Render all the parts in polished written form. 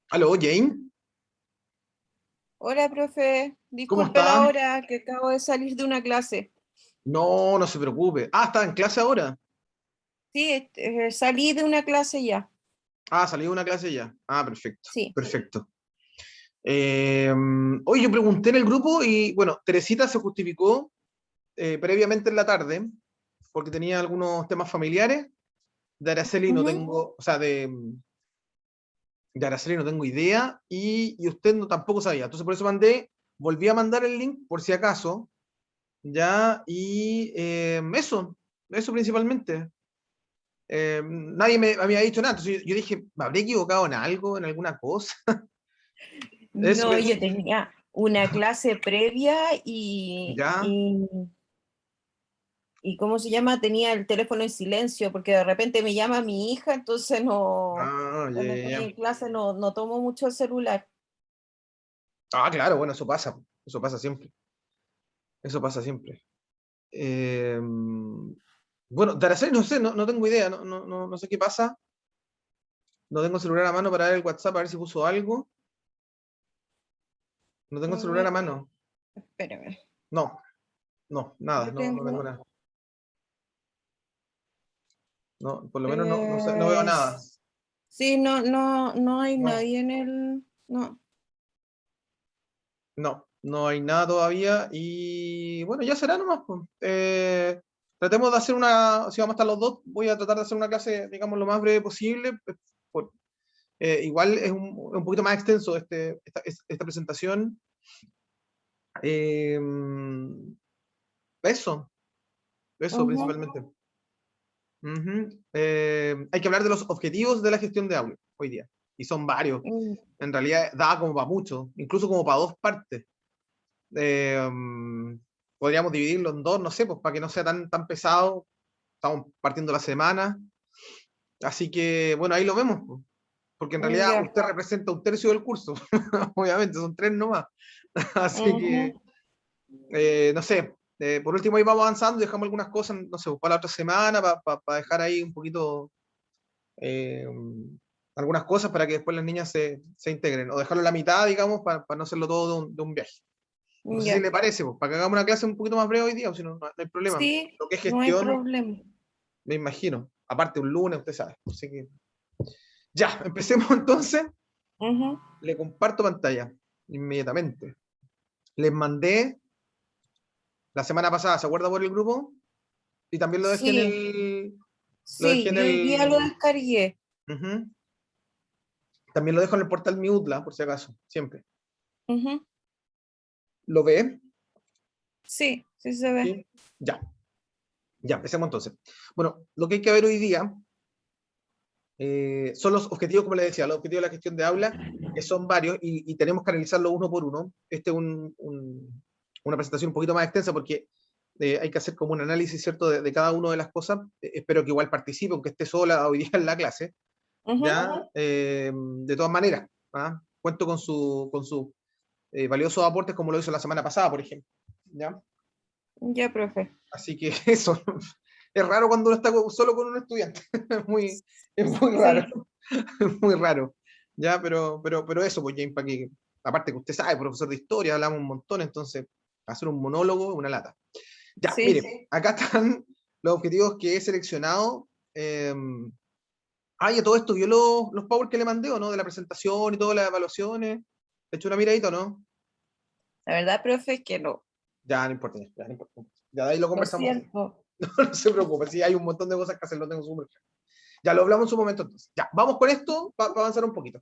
Aló, Jane, Hola, profe. ¿cómo Disculpe la está? hora, que acabo de salir de una clase. No, no se preocupe. Ah, ¿está en clase ahora? Sí, salí de una clase ya. Ah, salió de una clase ya. Ah, perfecto, Sí. perfecto. Hoy yo pregunté en el grupo y, bueno, Teresita se justificó previamente en la tarde porque tenía algunos temas familiares. De Araceli no Ujú. tengo, o sea, de Araceli no tengo idea y usted no, tampoco sabía. Entonces por eso volví a mandar el link por si acaso, ya, y eso principalmente. Nadie me había dicho nada, entonces yo dije, ¿me habré equivocado en algo, en alguna cosa? Eso, No, yo tenía una clase previa ya, y ¿cómo se llama? Tenía el teléfono en silencio porque de repente me llama mi hija, entonces no, ah, ya, cuando ya, estoy ya. en clase no tomo mucho el celular. Ah, claro, bueno, eso eso pasa siempre. Bueno, de Araceli no sé, no tengo idea, no sé qué pasa, no tengo el celular a mano para ver el WhatsApp, a ver si puso algo, no tengo el celular a Mm, mano, Espérame. no, nada, Yo no tengo tengo, nada, no, por lo menos no sé, no veo eh, nada, sí, no hay no, nadie en el, no. no hay nada todavía y bueno, ya será nomás, pues. Tratemos de hacer si vamos a estar los dos, voy a tratar de hacer una clase, digamos, lo más breve posible. por- Igual es un poquito más extenso esta presentación. Eh, eso, eso Ujú. principalmente. Ujú. Hay que hablar de los objetivos de la gestión de aula hoy día, y son varios. Mm, En realidad da como para mucho, incluso como para dos partes. Eh, Podríamos dividirlo en dos, no sé, pues para que no sea tan pesado. Estamos partiendo la semana. Así que, bueno, ahí lo vemos, pues, porque en realidad Ya. usted representa un tercio del curso. Obviamente, son tres nomás. Así que, Ujú. no sé, por último ahí vamos avanzando y dejamos algunas cosas, no sé, para la otra semana, para dejar ahí un poquito eh, algunas cosas para que después las niñas se integren, o dejarlo a la mitad, digamos, para no hacerlo todo de un viaje. No sé si Ya. le parece, pues, para que hagamos una clase un poquito más breve hoy día, o si no, no hay problema. Sí, Lo que es no hay gestión, problema. me imagino. Aparte, un lunes, usted sabe. Así que, ya, empecemos entonces. Ujú. Le comparto pantalla inmediatamente. Les mandé la semana pasada, ¿se acuerda por el grupo? Y también Sí, lo dejé sí, en yo hoy día lo el, descargué. ujú. También lo dejo en el portal Miutla, por si acaso, siempre. Ujú. ¿Lo ve? Sí, sí se ve. Sí. Ya, ya, empecemos entonces. Bueno, lo que hay que ver hoy día son los objetivos, como les decía, los objetivos de la gestión de aula, que son varios y tenemos que analizarlo uno por uno. Este es una presentación un poquito más extensa porque hay que hacer como un análisis, ¿cierto?, de cada una de las cosas. Espero que igual participe, aunque esté sola hoy día en la clase, Ujú. ¿ya? De todas maneras, ¿ah? Cuento con sus valiosos aportes como lo hizo la semana pasada, por ejemplo, ¿ya? Ya, profe. Así que eso, es raro cuando uno está solo con un estudiante, es muy raro. Sí, Muy raro. Ya, pero eso, pues, James, para que, aparte que usted sabe, profesor de historia, hablamos un montón, entonces, hacer un monólogo es una lata. Ya, sí. mire, acá están los objetivos que he seleccionado. Eh, y a todo esto, ¿vio los power que le mandé o no? De la presentación y todas las evaluaciones. ¿Le hecho una miradita o no? La verdad, profe, es que no. Ya, no importa, ya no importa. Ya de ahí lo Lo conversamos. siento. No se preocupe, sí, hay un montón de cosas que hacer, lo tengo súper claro. Ya lo hablamos en su momento entonces. Ya, vamos con esto para avanzar un poquito.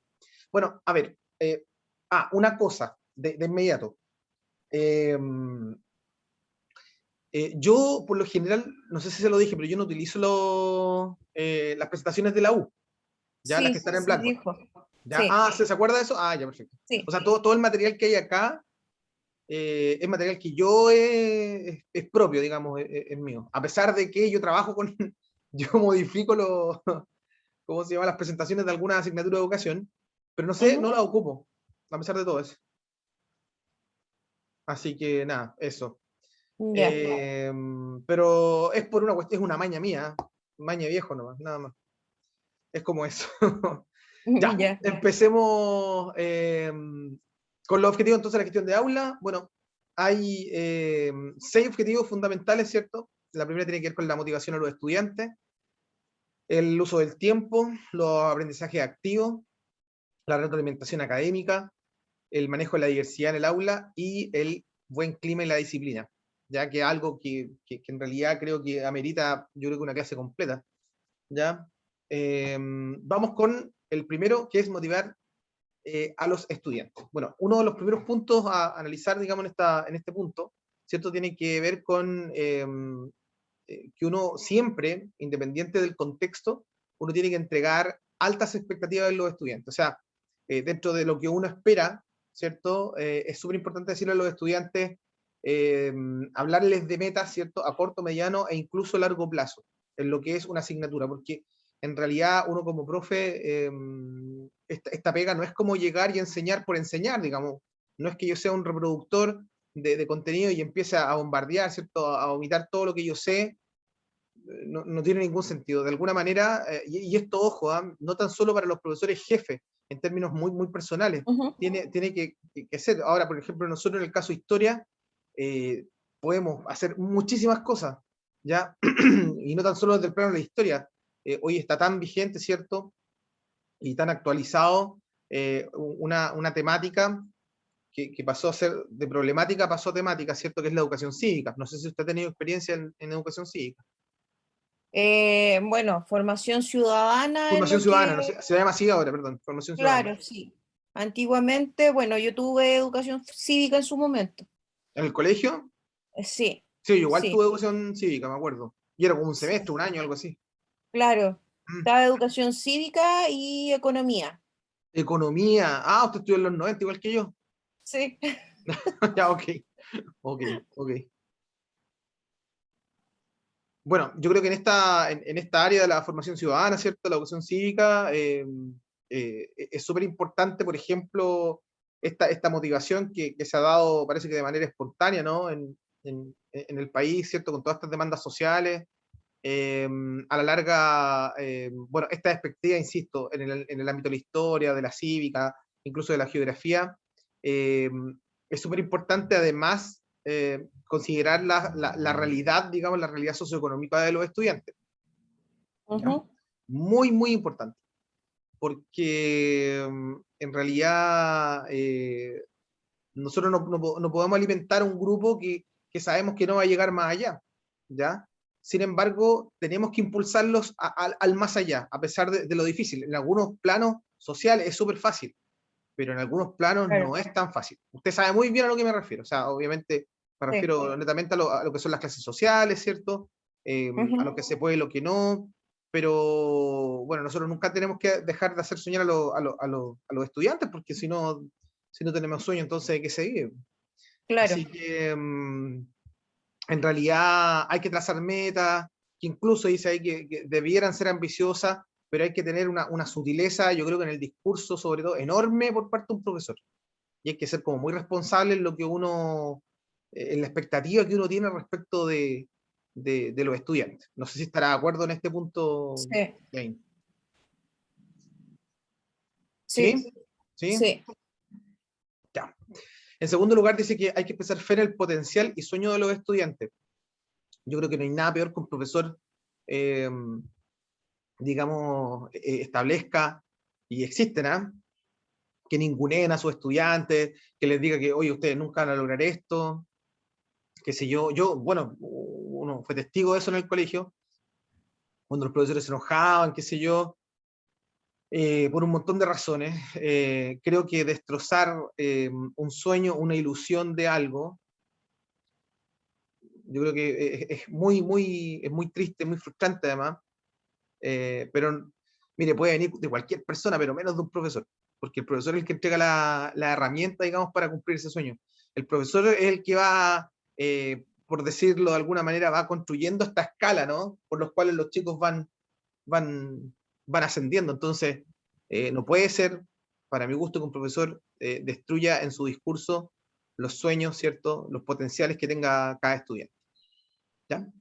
Bueno, a ver, una cosa de inmediato. Eh, yo, por lo general, no sé si se lo dije, pero yo no utilizo las presentaciones de la U, ya las que Sí, están en sí Blackboard. dijo. ¿Ya? Sí, ¿Se acuerda de eso? Ah, ya, perfecto. O sí. sea, todo el material que hay acá es material que yo es propio, digamos, es mío. A pesar de que yo trabajo con, yo modifico los, ¿cómo se llama? Las presentaciones de alguna asignatura de educación, pero no sé, Ujú. no las ocupo, a pesar de todo eso. Así que nada, eso. Ya, Pero es por una cuestión, es una maña mía, maña viejo nomás, nada más. Es como eso. Ya, ya. empecemos con los objetivos entonces de la gestión de aula. Bueno, hay 6 objetivos fundamentales, ¿cierto? La primera tiene que ver con la motivación a los estudiantes, el uso del tiempo, los aprendizajes activos, la retroalimentación académica, el manejo de la diversidad en el aula y el buen clima y la disciplina, ya que algo que en realidad creo que amerita, yo creo que una clase completa, ¿ya? Vamos con el primero, que es motivar a los estudiantes. Bueno, uno de los primeros puntos a analizar, digamos, en este punto, ¿cierto? Tiene que ver con que uno siempre, independiente del contexto, uno tiene que entregar altas expectativas de los estudiantes. O sea, dentro de lo que uno espera, ¿cierto? Es súper importante decirle a los estudiantes, eh, hablarles de metas, ¿cierto? A corto, mediano e incluso largo plazo, en lo que es una asignatura, porque en realidad uno como profe, esta pega no es como llegar y enseñar por enseñar, digamos. No es que yo sea un reproductor de contenido y empiece a bombardear, ¿cierto? A vomitar todo lo que yo sé, no tiene ningún sentido. De alguna manera, y esto, ojo, no tan solo para los profesores jefes, en términos muy, muy personales, Ujú. tiene que ser. Ahora, por ejemplo, nosotros en el caso de historia, eh, podemos hacer muchísimas cosas, ¿ya? Y no tan solo desde el plano de la historia. Hoy está tan vigente, ¿cierto? Y tan actualizado una temática que pasó a ser de problemática, pasó a temática, ¿cierto? Que es la educación cívica. No sé si usted ha tenido experiencia en educación cívica. Bueno, formación ciudadana es Formación lo ciudadana, no que, sé, se llama así ahora, perdón, formación ciudadana. claro, sí. Antiguamente, bueno, yo tuve educación cívica en su momento. ¿En el colegio? Sí, Sí, yo igual sí, tuve educación cívica, me acuerdo. Y era como un sí, semestre, un año, algo así. claro. Mm. Estaba educación cívica y economía. Economía. Ah, usted estudió en los 90 igual que yo. Sí. Ya, ok, ok, ok. Bueno, yo creo que en esta área de la formación ciudadana, ¿cierto? La educación cívica, es súper importante, por ejemplo, esta motivación que se ha dado, parece que de manera espontánea, ¿no? En el país, ¿cierto? Con todas estas demandas sociales. A la larga, bueno, esta perspectiva, insisto, en el ámbito de la historia, de la cívica, incluso de la geografía, eh, es súper importante además considerar la realidad, digamos, la realidad socioeconómica de los estudiantes. ¿Ya? Ujú. Muy, muy importante, porque en realidad nosotros no podemos alimentar un grupo que sabemos que no va a llegar más allá, ¿ya? Sin embargo, tenemos que impulsarlos al más allá, a pesar de lo difícil. En algunos planos sociales es súper fácil, pero en algunos planos Claro, no es tan fácil. Usted sabe muy bien a lo que me refiero, o sea, obviamente me sí. refiero netamente a lo que son las clases sociales, ¿cierto? A lo Ujú. que se puede y lo que no, pero bueno, nosotros nunca tenemos que dejar de hacer soñar a los estudiantes, porque si no tenemos sueño, entonces ¿de qué se vive? Claro. Así que en realidad hay que trazar metas, que incluso dice ahí que debieran ser ambiciosas, pero hay que tener una sutileza, yo creo que en el discurso, sobre todo, enorme por parte de un profesor. Y hay que ser como muy responsable en lo que uno, en la expectativa que uno tiene respecto de los estudiantes. No sé si estará de acuerdo en este punto, Sí, Jane. sí, ¿Sí? ¿Sí? sí. Ya. En segundo lugar, dice que hay que empezar a ver el potencial y sueño de los estudiantes. Yo creo que no hay nada peor que un profesor, eh, digamos, establezca, y existen, ¿ah? Que ninguneen a sus estudiantes, que les diga que, oye, ustedes nunca van a lograr esto, qué sé yo, bueno, uno fue testigo de eso en el colegio, cuando los profesores se enojaban, qué sé yo, por un montón de razones. Creo que destrozar un sueño, una ilusión de algo, yo creo que es muy triste, muy frustrante además. Pero, mire, puede venir de cualquier persona, pero menos de un profesor, porque el profesor es el que entrega la herramienta, digamos, para cumplir ese sueño. El profesor es el que va, por decirlo de alguna manera, va construyendo esta escala, ¿no? Por los cuales los chicos van, van ascendiendo. Entonces, no puede ser, para mi gusto, que un profesor destruya en su discurso los sueños, ¿cierto? Los potenciales que tenga cada estudiante. ¿Ya? En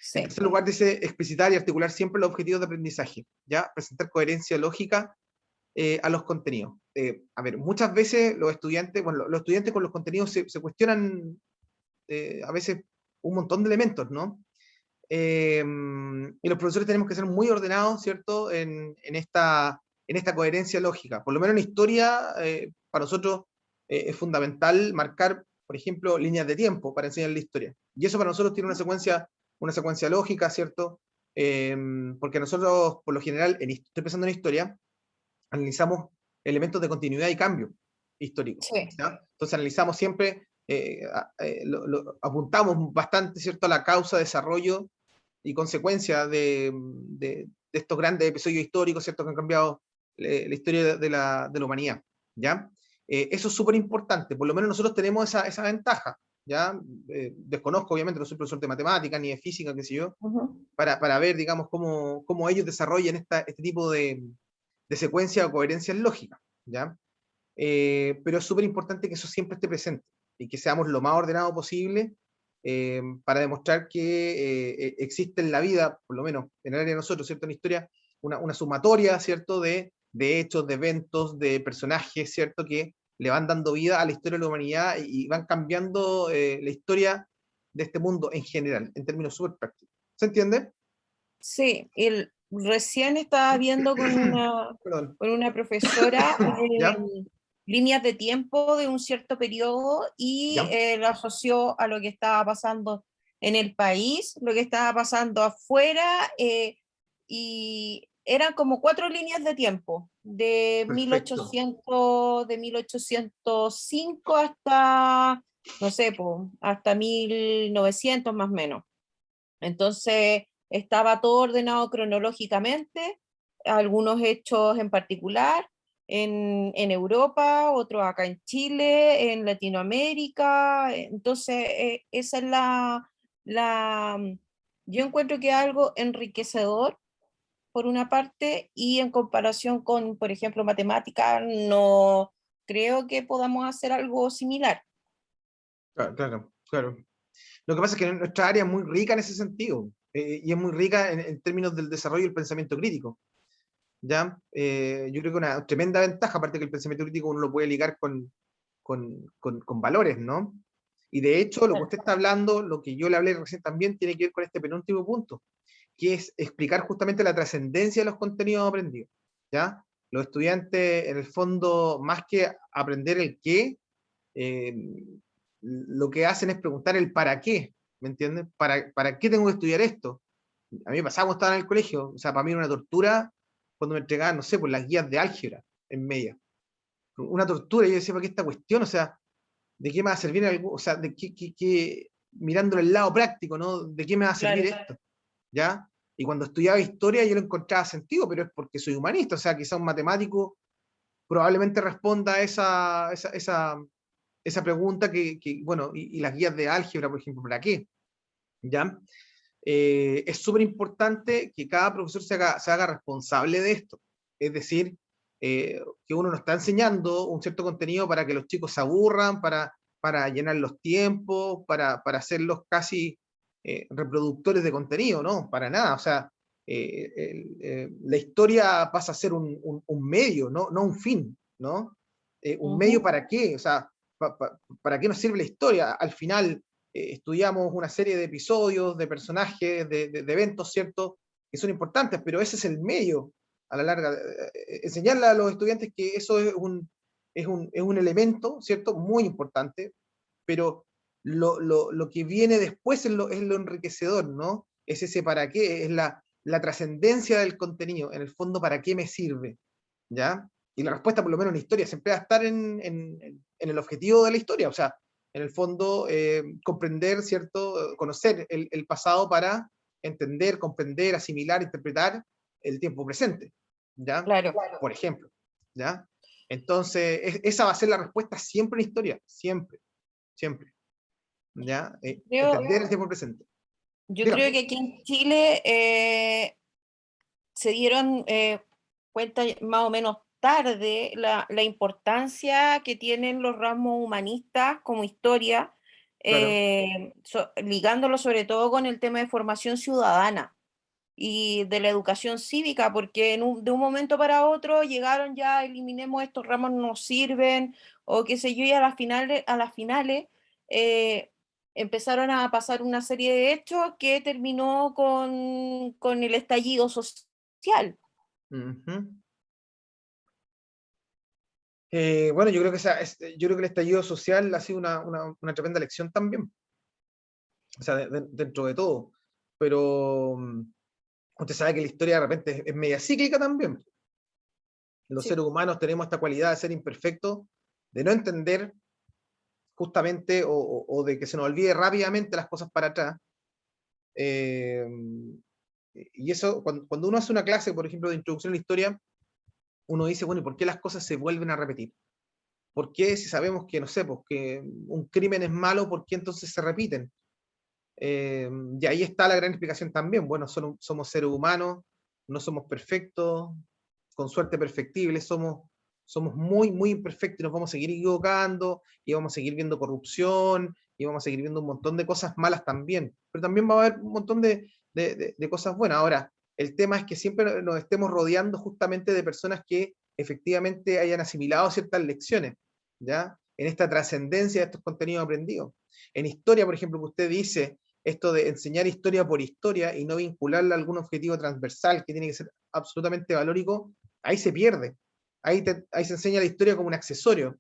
Sí. tercer lugar, dice explicitar y articular siempre los objetivos de aprendizaje, ¿ya? Presentar coherencia lógica a los contenidos. A ver, muchas veces los estudiantes, bueno, los estudiantes con los contenidos se cuestionan a veces un montón de elementos, ¿no? Y los profesores tenemos que ser muy ordenados, ¿cierto? En esta coherencia lógica. Por lo menos en historia, para nosotros es fundamental marcar, por ejemplo, líneas de tiempo para enseñar la historia. Y eso para nosotros tiene una secuencia lógica, ¿cierto? Porque nosotros, por lo general, estoy pensando en historia, analizamos elementos de continuidad y cambio histórico. Sí. ¿Ya? Entonces analizamos siempre, apuntamos bastante, ¿cierto?, a la causa, desarrollo y consecuencia de estos grandes episodios históricos, ¿cierto?, que han cambiado la historia de la humanidad. ¿Ya? Eso es súper importante, por lo menos nosotros tenemos esa ventaja. ¿Ya? Desconozco, obviamente, no soy profesor de matemática ni de física, qué sé yo, para ver, digamos, cómo ellos desarrollan este tipo de secuencia o coherencia lógica, ¿ya? Pero es súper importante que eso siempre esté presente y que seamos lo más ordenado posible para demostrar que existe en la vida, por lo menos en el área de nosotros, ¿cierto? En la historia, una sumatoria, ¿cierto? De hechos, de eventos, de personajes, ¿cierto? Que le van dando vida a la historia de la humanidad y van cambiando la historia de este mundo en general, en términos súper prácticos. ¿Se entiende? Sí, recién estaba viendo Perdón. con una profesora ¿Ya? líneas de tiempo de un cierto periodo y ¿Ya? lo asoció a lo que estaba pasando en el país, lo que estaba pasando afuera, y eran como 4 líneas de tiempo, Perfecto. de 1805 hasta, no sé, po, hasta 1900 más o menos. Entonces, estaba todo ordenado cronológicamente, algunos hechos en particular, en Europa, otros acá en Chile, en Latinoamérica. Entonces, esa es yo encuentro que es algo enriquecedor, por una parte, y en comparación con, por ejemplo, matemática, no creo que podamos hacer algo similar. Claro, claro, claro. Lo que pasa es que nuestra área es muy rica en ese sentido, y es muy rica en términos del desarrollo del pensamiento crítico. ¿Ya? Yo creo que una tremenda ventaja, aparte que el pensamiento crítico uno lo puede ligar con valores, ¿no? Y de hecho, lo que usted está hablando, lo que yo le hablé recién también, tiene que ver con este penúltimo punto, que es explicar justamente la trascendencia de los contenidos aprendidos. ¿Ya? Los estudiantes, en el fondo, más que aprender el qué, eh, lo que hacen es preguntar el para qué, ¿me entiendes? ¿Para qué tengo que estudiar esto? A mí me pasaba cuando estaba en el colegio, o sea, para mí era una tortura cuando me entregaban, no sé, por las guías de álgebra en media. Una tortura, y yo decía, ¿para qué esta cuestión? O sea, ¿de qué me va a servir algo? O sea, mirándolo el lado práctico, ¿no? ¿De qué me va a servir Claro, esto? ¿Ya? Y cuando estudiaba historia yo lo encontraba sentido, pero es porque soy humanista, o sea, quizá un matemático probablemente responda a esa pregunta bueno, y las guías de álgebra, por ejemplo, ¿para qué? ¿Ya? Es súper importante que cada profesor se haga responsable de esto. Es decir, que uno no está enseñando un cierto contenido para que los chicos se aburran, para llenar los tiempos, para hacerlos casi reproductores de contenido, ¿no? Para nada. O sea, la historia pasa a ser un medio, no un fin, ¿no? ¿Un medio ujú, para qué? O sea, ¿para qué nos sirve la historia? Al final, estudiamos una serie de episodios, de personajes, de eventos, ¿cierto? Que son importantes, pero ese es el medio a la larga. Enseñarle a los estudiantes que eso es un elemento, ¿cierto? Muy importante, pero lo que viene después es lo enriquecedor, ¿no? Es ese para qué, es la trascendencia del contenido, en el fondo, ¿para qué me sirve? ¿Ya? Y la respuesta, por lo menos en la historia, siempre va a estar en el objetivo de la historia, o sea, en el fondo, comprender, ¿cierto? Conocer el pasado para entender, comprender, asimilar, interpretar el tiempo presente, ¿ya? claro. Por ejemplo, ¿ya? Entonces, esa va a ser la respuesta siempre en historia, siempre, siempre. ¿Ya? Creo, Entender el tiempo presente. yo creo Dígame. que aquí en Chile se dieron cuenta más o menos tarde la importancia que tienen los ramos humanistas como historia, Claro. ligándolo sobre todo con el tema de formación ciudadana y de la educación cívica, porque de un momento para otro llegaron ya, eliminemos estos ramos, no sirven, o qué sé yo, y a las finales eh, empezaron a pasar una serie de hechos que terminó con el estallido social. Ujú. Bueno, yo creo que yo creo que el estallido social ha sido una tremenda lección también, o sea, dentro de todo. Pero usted sabe que la historia de repente es media cíclica también. Los Sí. seres humanos tenemos esta cualidad de ser imperfectos, de no entender justamente o de que se nos olvide rápidamente las cosas para atrás. Eh, y eso, cuando uno hace una clase, por ejemplo, de introducción a la historia, uno dice, bueno, ¿y por qué las cosas se vuelven a repetir? ¿Por qué si sabemos que, no sé, pues que un crimen es malo, por qué entonces se repiten? Y ahí está la gran explicación también. Bueno, somos seres humanos, no somos perfectos, con suerte perfectibles, somos muy, muy imperfectos y nos vamos a seguir equivocando y vamos a seguir viendo corrupción y vamos a seguir viendo un montón de cosas malas también. Pero también va a haber un montón de cosas buenas. Ahora, el tema es que siempre nos estemos rodeando justamente de personas que efectivamente hayan asimilado ciertas lecciones, ¿ya? En esta trascendencia de estos contenidos aprendidos. En historia, por ejemplo, que usted dice, esto de enseñar historia por historia y no vincularla a algún objetivo transversal que tiene que ser absolutamente valórico, ahí se pierde. Ahí se enseña la historia como un accesorio,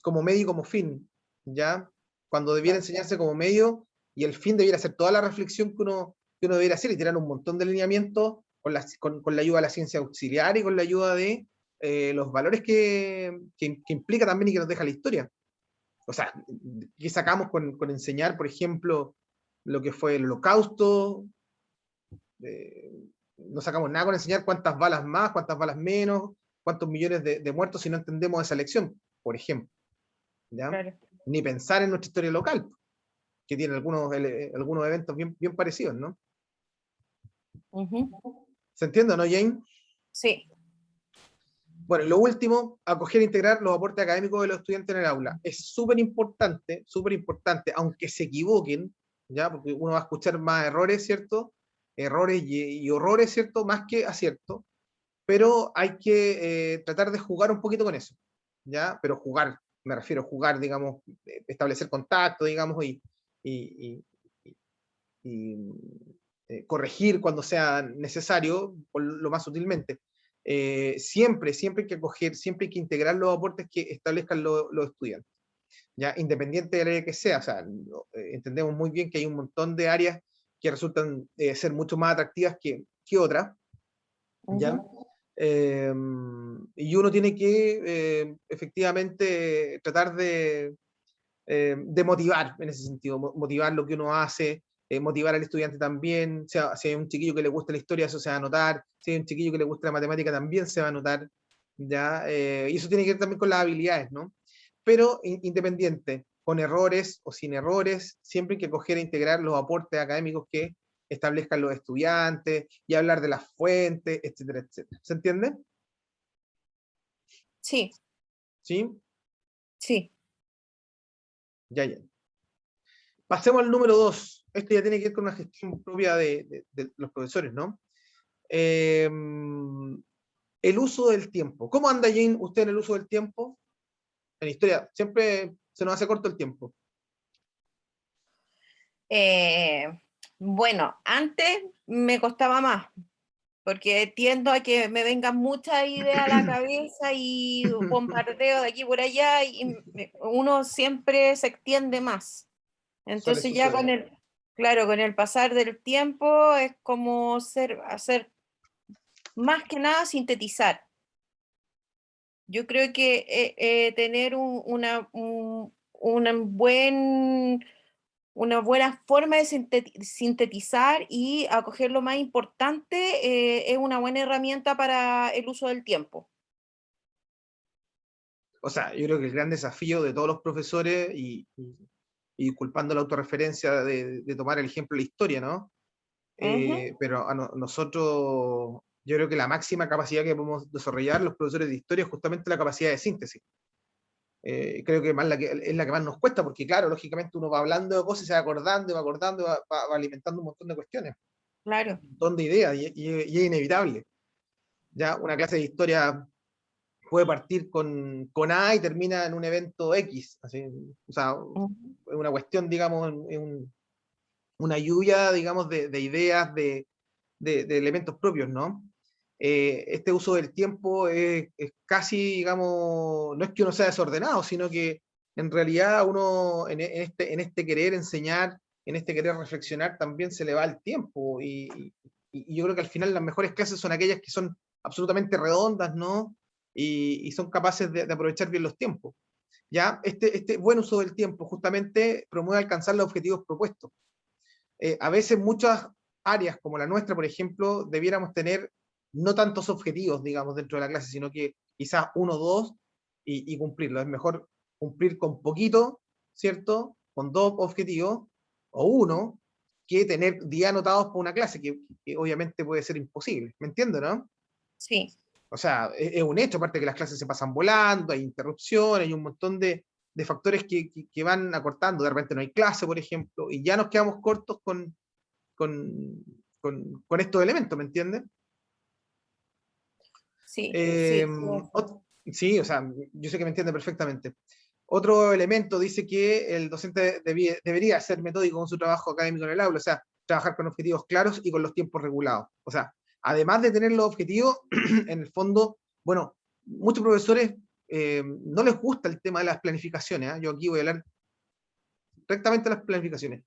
como medio y como fin, ¿ya? Cuando debiera Claro. enseñarse como medio y el fin debiera ser toda la reflexión que uno debiera hacer y tirar un montón de lineamientos con la ayuda de la ciencia auxiliar y con la ayuda de los valores que implica también y que nos deja la historia. O sea, ¿qué sacamos con enseñar, por ejemplo, lo que fue el holocausto? Eh, no sacamos nada con enseñar cuántas balas más, cuántas balas menos, cuántos millones de muertos si no entendemos esa lección, por ejemplo. ¿Ya? Claro. Ni pensar en nuestra historia local, que tiene algunos eventos bien, bien parecidos, ¿no? Ujú. ¿Se entiende, no, Jane? Sí, Bueno, y lo último, acoger e integrar los aportes académicos de los estudiantes en el aula. Es súper importante, aunque se equivoquen, ¿ya? Porque uno va a escuchar más errores, ¿cierto? Errores y horrores, ¿cierto? Más que aciertos, pero hay que tratar de jugar un poquito con eso, ¿ya? Pero jugar, me refiero a jugar, digamos, establecer contacto, digamos, y, y corregir cuando sea necesario, lo más sutilmente. Siempre hay que acoger, siempre hay que integrar los aportes que establezcan los estudiantes, ya independiente del área que sea. O sea, entendemos muy bien que hay un montón de áreas que resultan ser mucho más atractivas que otras, ¿ya? ujú. Y uno tiene que efectivamente tratar de motivar en ese sentido, motivar lo que uno hace, motivar al estudiante también, si hay un chiquillo que le gusta la historia, eso se va a notar, si hay un chiquillo que le gusta la matemática, también se va a notar, ¿ya? Y eso tiene que ver también con las habilidades, ¿no? Pero independiente, con errores o sin errores, siempre hay que coger e integrar los aportes académicos que establezcan los estudiantes y hablar de las fuentes, etcétera, etcétera. ¿Se entiende? Sí, ¿Sí? sí. Ya, ya. Pasemos al número 2. Esto ya tiene que ver con una gestión propia de los profesores, ¿no? Eh, el uso del tiempo. ¿Cómo anda, Jane, usted en el uso del tiempo? En historia, siempre se nos hace corto el tiempo. Eh, bueno, antes me costaba más, porque tiendo a que me vengan muchas ideas a la cabeza y bombardeo de aquí por allá y uno siempre se extiende más. Suele Entonces ya suceder. claro, con el pasar del tiempo es como hacer más que nada sintetizar. Yo creo que tener una buena forma de sintetizar y acoger lo más importante es una buena herramienta para el uso del tiempo. o sea, yo creo que el gran desafío de todos los profesores, y culpando la autorreferencia de tomar el ejemplo de la historia, ¿no? Ujú, Pero nosotros, yo creo que la máxima capacidad que podemos desarrollar los profesores de historia es justamente la capacidad de síntesis. Creo que, es la que más nos cuesta, porque claro, lógicamente uno va hablando de cosas y se va acordando, y va acordando, y va alimentando un montón de cuestiones, claro. un montón de ideas, y es inevitable. Ya una clase de historia puede partir con A y termina en un evento X, así, o sea, Ujú. es una cuestión, digamos, una lluvia, digamos, de ideas, de elementos propios, ¿no? Este uso del tiempo es casi, digamos, no es que uno sea desordenado, sino que en realidad uno en este querer enseñar, en este querer reflexionar, también se le va el tiempo. Y yo creo que al final las mejores clases son aquellas que son absolutamente redondas, ¿no? Y son capaces de aprovechar bien los tiempos. ¿Ya? Este buen uso del tiempo justamente promueve alcanzar los objetivos propuestos. A veces muchas áreas como la nuestra, por ejemplo, debiéramos tener no tantos objetivos, digamos, dentro de la clase, sino que quizás uno o dos y cumplirlo. Es mejor cumplir con poquito, ¿cierto? Con dos objetivos o uno, que tener días anotados para una clase, que obviamente puede ser imposible. ¿Me entiendo, no? Sí, O sea, es un hecho, aparte que las clases se pasan volando, hay interrupciones, hay un montón de factores que van acortando. De repente no hay clase, por ejemplo, y ya nos quedamos cortos con, con estos elementos, ¿me entiendes? sí, Eh, sí, sí, sí, o sea, yo sé que me entiende perfectamente. Otro elemento dice que el docente debería ser metódico con su trabajo académico en el aula, o sea, trabajar con objetivos claros y con los tiempos regulados. O sea, además de tener los objetivos, en el fondo, bueno, muchos profesores no les gusta el tema de las planificaciones. ¿Eh? Yo aquí voy a hablar directamente de las planificaciones.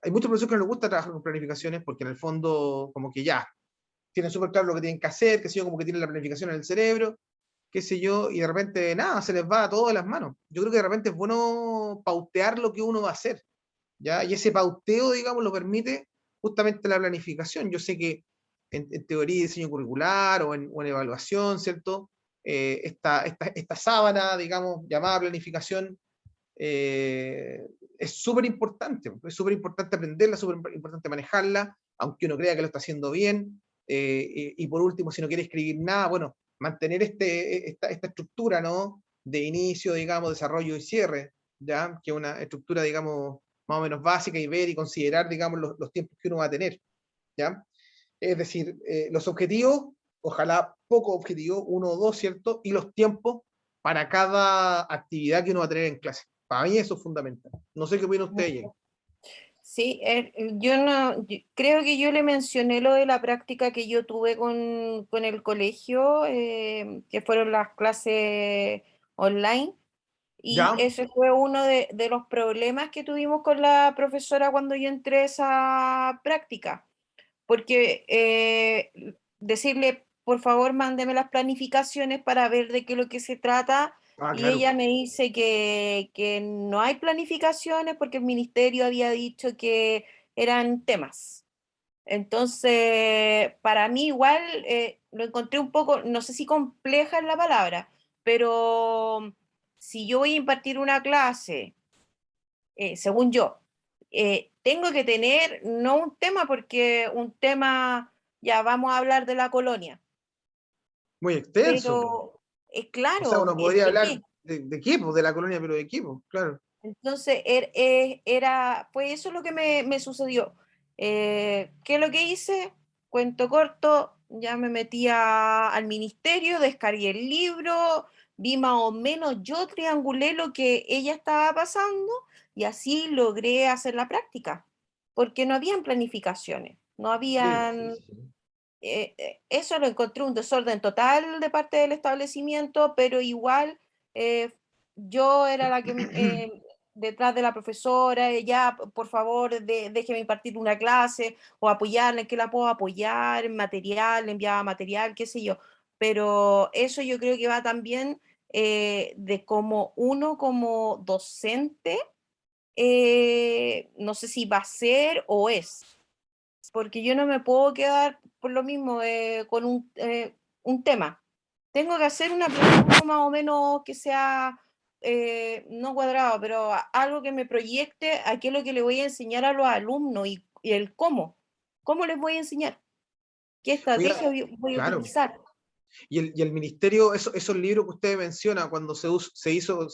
Hay muchos profesores que no les gusta trabajar con planificaciones porque en el fondo, como que ya, tienen súper claro lo que tienen que hacer, qué sé yo, como que tienen la planificación en el cerebro, qué sé yo, y de repente nada, se les va todo de las manos. Yo creo que de repente es bueno pautear lo que uno va a hacer, ¿ya? Y ese pauteo, digamos, lo permite justamente la planificación. Yo sé que en teoría de diseño curricular o en evaluación, ¿cierto? Esta sábana, digamos, llamada planificación, es súper importante aprenderla, súper importante manejarla, aunque uno crea que lo está haciendo bien. Y por último, si no quiere escribir nada, bueno, mantener esta estructura, ¿no? De inicio, digamos, desarrollo y cierre, ¿ya? Que es una estructura, digamos, más o menos básica, y ver y considerar, digamos, los tiempos que uno va a tener, ¿ya? Es decir, los objetivos, ojalá poco objetivo, uno o dos, ¿cierto? Y los tiempos para cada actividad que uno va a tener en clase. Para mí eso es fundamental. No sé qué opina usted, Jane. sí, yo no, creo que yo le mencioné lo de la práctica que yo tuve con el colegio, que fueron las clases online, y ¿Ya? ese fue uno de los problemas que tuvimos con la profesora cuando yo entré a esa práctica, porque decirle, por favor, mándeme las planificaciones para ver de qué es lo que se trata, Ah, y claro. ella me dice que no hay planificaciones porque el ministerio había dicho que eran temas. Entonces, para mí igual lo encontré un poco, no sé si compleja es la palabra, pero si yo voy a impartir una clase, según yo, tengo que tener no un tema, porque un tema, ya vamos a hablar de la colonia, Muy extenso, po. pero O sea, claro, uno podría ¿de hablar qué? de equipos, de la colonia, pero de equipos, claro. Entonces, pues eso es lo que me sucedió. ¿Qué es lo que hice? Cuento corto, ya me metí al ministerio, descargué el libro, vi más o menos, yo triangulé lo que ella estaba pasando y así logré hacer la práctica, porque no habían planificaciones, no Sí, sí, habían, sí, sí. eso lo encontré un desorden total de parte del establecimiento, pero igual eh, yo era la que detrás de la profesora, ya, por favor, déjeme impartir una clase o apoyarla, en qué la puedo apoyar, material, le enviaba material, qué sé yo. Pero eso yo creo que va también de cómo uno como docente, no sé si va a ser o es, porque yo no me puedo quedar por lo mismo con un tema. tengo que hacer una plataforma más o menos que sea, no cuadrado, pero algo que me proyecte a qué es lo que le voy a enseñar a los alumnos y el cómo. ¿Cómo les voy a enseñar? ¿Qué Oiga, estrategia voy a claro. utilizar? Y el ministerio, esos libros que usted menciona, cuando se realizó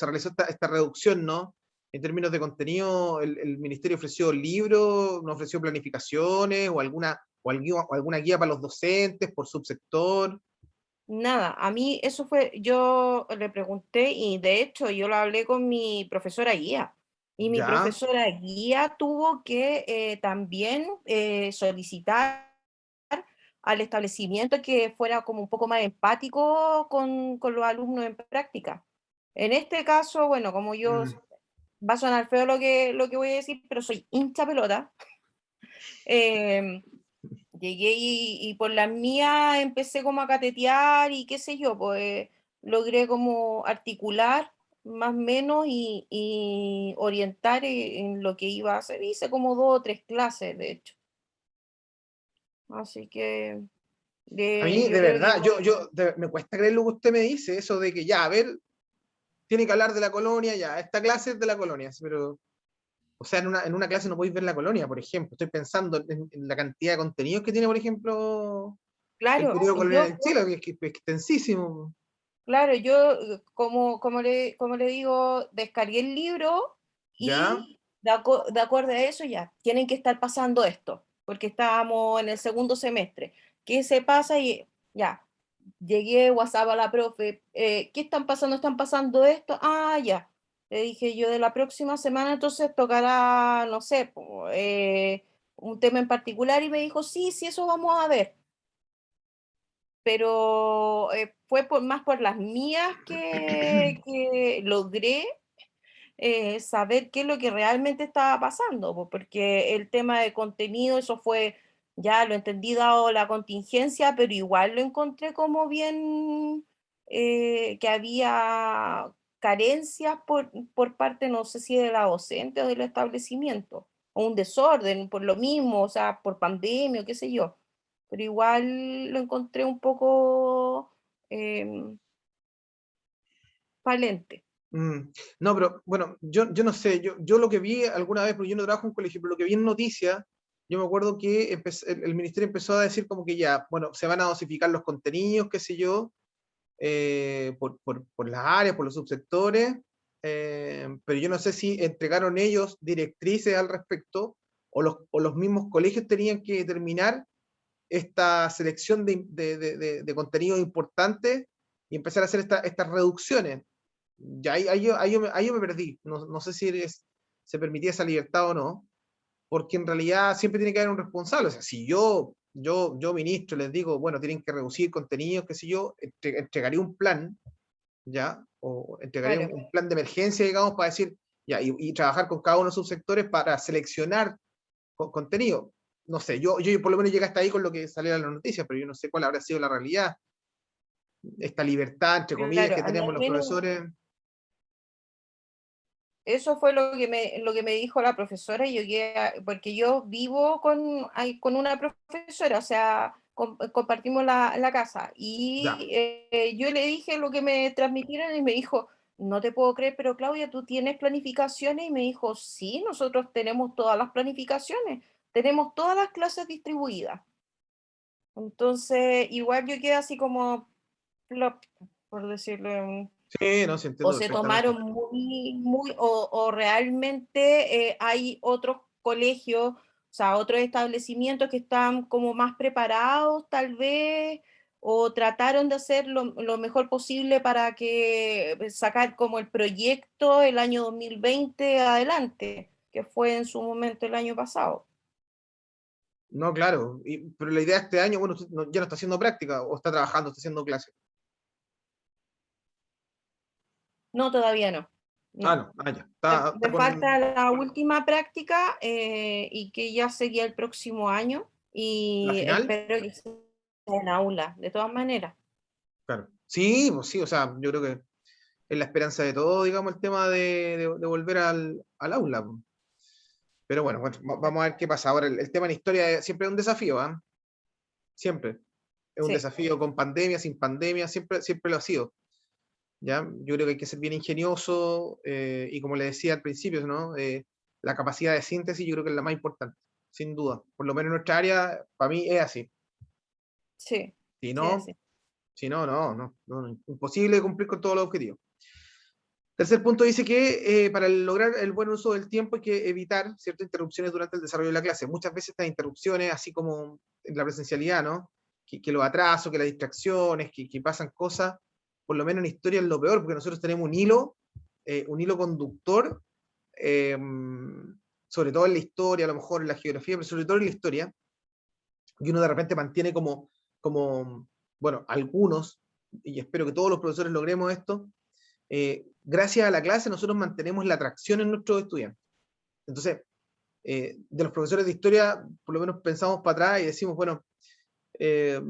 esta reducción, ¿no? En términos de contenido, el ministerio ofreció libros, no ofreció planificaciones o alguna guía para los docentes por subsector. Nada, a mí eso fue, yo le pregunté y de hecho yo lo hablé con mi profesora guía y mi Ya, profesora guía tuvo que también solicitar al establecimiento que fuera como un poco más empático con los alumnos en práctica. En este caso, bueno, como yo, mm, va a sonar feo lo que voy a decir, pero soy hincha pelota. em, Llegué y por las mías empecé como a catetear y qué sé yo, pues logré como articular más o menos y orientar en lo que iba a hacer. Hice como 2 o 3 clases, de hecho. Así que a mí, yo de creo que verdad, igual, me cuesta creer lo que usted me dice, eso de que ya, a ver, tiene que hablar de la colonia, ya, esta clase es de la colonia, sí, pero, o sea, en una clase no podéis ver la colonia, por ejemplo. Estoy pensando en la cantidad de contenidos que tiene, por ejemplo, el claro, periodo y colonial en Chile, que es extensísimo. claro, yo como le digo, descargué el libro ¿Ya? y de acuerdo a eso ya, tienen que estar pasando esto, porque estábamos en el segundo semestre. ¿Qué se pasa? Y ya, llegué WhatsApp a la profe, ¿qué están pasando? ¿Están pasando esto? Ah, ya. Le dije yo de la próxima semana entonces tocará, no sé, un tema en particular y me dijo, sí, sí, eso vamos a ver, pero fue más por las mías que logré saber qué es lo que realmente estaba pasando, porque el tema de contenido, eso fue, ya lo entendí dado la contingencia, pero igual lo encontré como bien que había carencias por parte, no sé si de la docente o del establecimiento, o un desorden por lo mismo, o sea, por pandemia o qué sé yo, pero igual lo encontré un poco em, falente. Mm, no, pero bueno, yo no sé, yo lo que vi alguna vez, porque yo no trabajo en colegio, pero lo que vi en noticias, yo me acuerdo que el ministerio empezó a decir como que ya, bueno, se van a dosificar los contenidos, qué sé yo, por las áreas, por los subsectores, pero yo no sé si entregaron ellos directrices al respecto o los mismos colegios tenían que determinar esta selección de contenidos importantes y empezar a hacer estas reducciones. Ya ahí yo me perdí. No, no sé si se permitía esa libertad o no, porque en realidad siempre tiene que haber un responsable. O sea, si yo ministro, les digo, bueno, tienen que reducir contenidos, qué sé yo, entregaría un plan, ¿ya? O entregaría Claro, un plan de emergencia, digamos, para decir, ya, y trabajar con cada uno de sus sectores para seleccionar contenido. No sé, yo por lo menos llegué hasta ahí con lo que salió en las noticias, pero yo no sé cuál habrá sido la realidad. Esta libertad, entre comillas, claro, que a mí tenemos al los menos profesores. eso fue lo que me dijo la profesora, y yo porque yo vivo con una profesora, o sea, compartimos la casa, Ya. y yo le dije lo que me transmitieron y me dijo, no te puedo creer, pero Claudia, ¿tú tienes planificaciones? Y me dijo, sí, nosotros tenemos todas las planificaciones, tenemos todas las clases distribuidas. Entonces, igual yo quedé así como, plop, por decirlo. Sí, no, se O entiendo se perfectamente. tomaron o realmente hay otros colegios, o sea, otros establecimientos que están como más preparados tal vez, o trataron de hacer lo mejor posible para que sacar como el proyecto el año 2020 adelante, que fue en su momento el año pasado. No, claro. Pero la idea de este año, bueno, usted ya no está haciendo práctica, o está trabajando, está haciendo clases. No, todavía no. Ah, No. no, ya. Está Me falta con la última práctica y que ya sería el próximo año la y final. espero que sea en aula, de todas maneras. Claro. Sí, pues sí, o sea, yo creo que es la esperanza de todo, digamos, el tema de volver al aula, pues. Pero bueno, vamos a ver qué pasa. Ahora, el tema en historia siempre es un desafío, ¿ah? Siempre. Es un Sí, desafío con pandemia, sin pandemia, siempre lo ha sido. ¿Ya? Yo creo que hay que ser bien ingenioso y como le decía al principio, ¿no? La capacidad de síntesis yo creo que es la más importante, sin duda. Por lo menos en nuestra área, para mí es así. sí, Si sí, no, así. si no, imposible cumplir con todos los objetivos. Tercer punto dice que para lograr el buen uso del tiempo hay que evitar ciertas interrupciones durante el desarrollo de la clase. Muchas veces estas interrupciones, así como en la presencialidad, ¿no? Que los atrasos, que las distracciones, que pasan cosas, por lo menos en historia es lo peor, porque nosotros tenemos un hilo conductor, eh, sobre todo en la historia, a lo mejor en la geografía, pero sobre todo en la historia, y uno de repente mantiene bueno, algunos, y espero que todos los profesores logremos esto, gracias a la clase nosotros mantenemos la atracción en nuestros estudiantes. Entonces, de los profesores de historia, por lo menos pensamos para atrás y decimos, bueno, eh,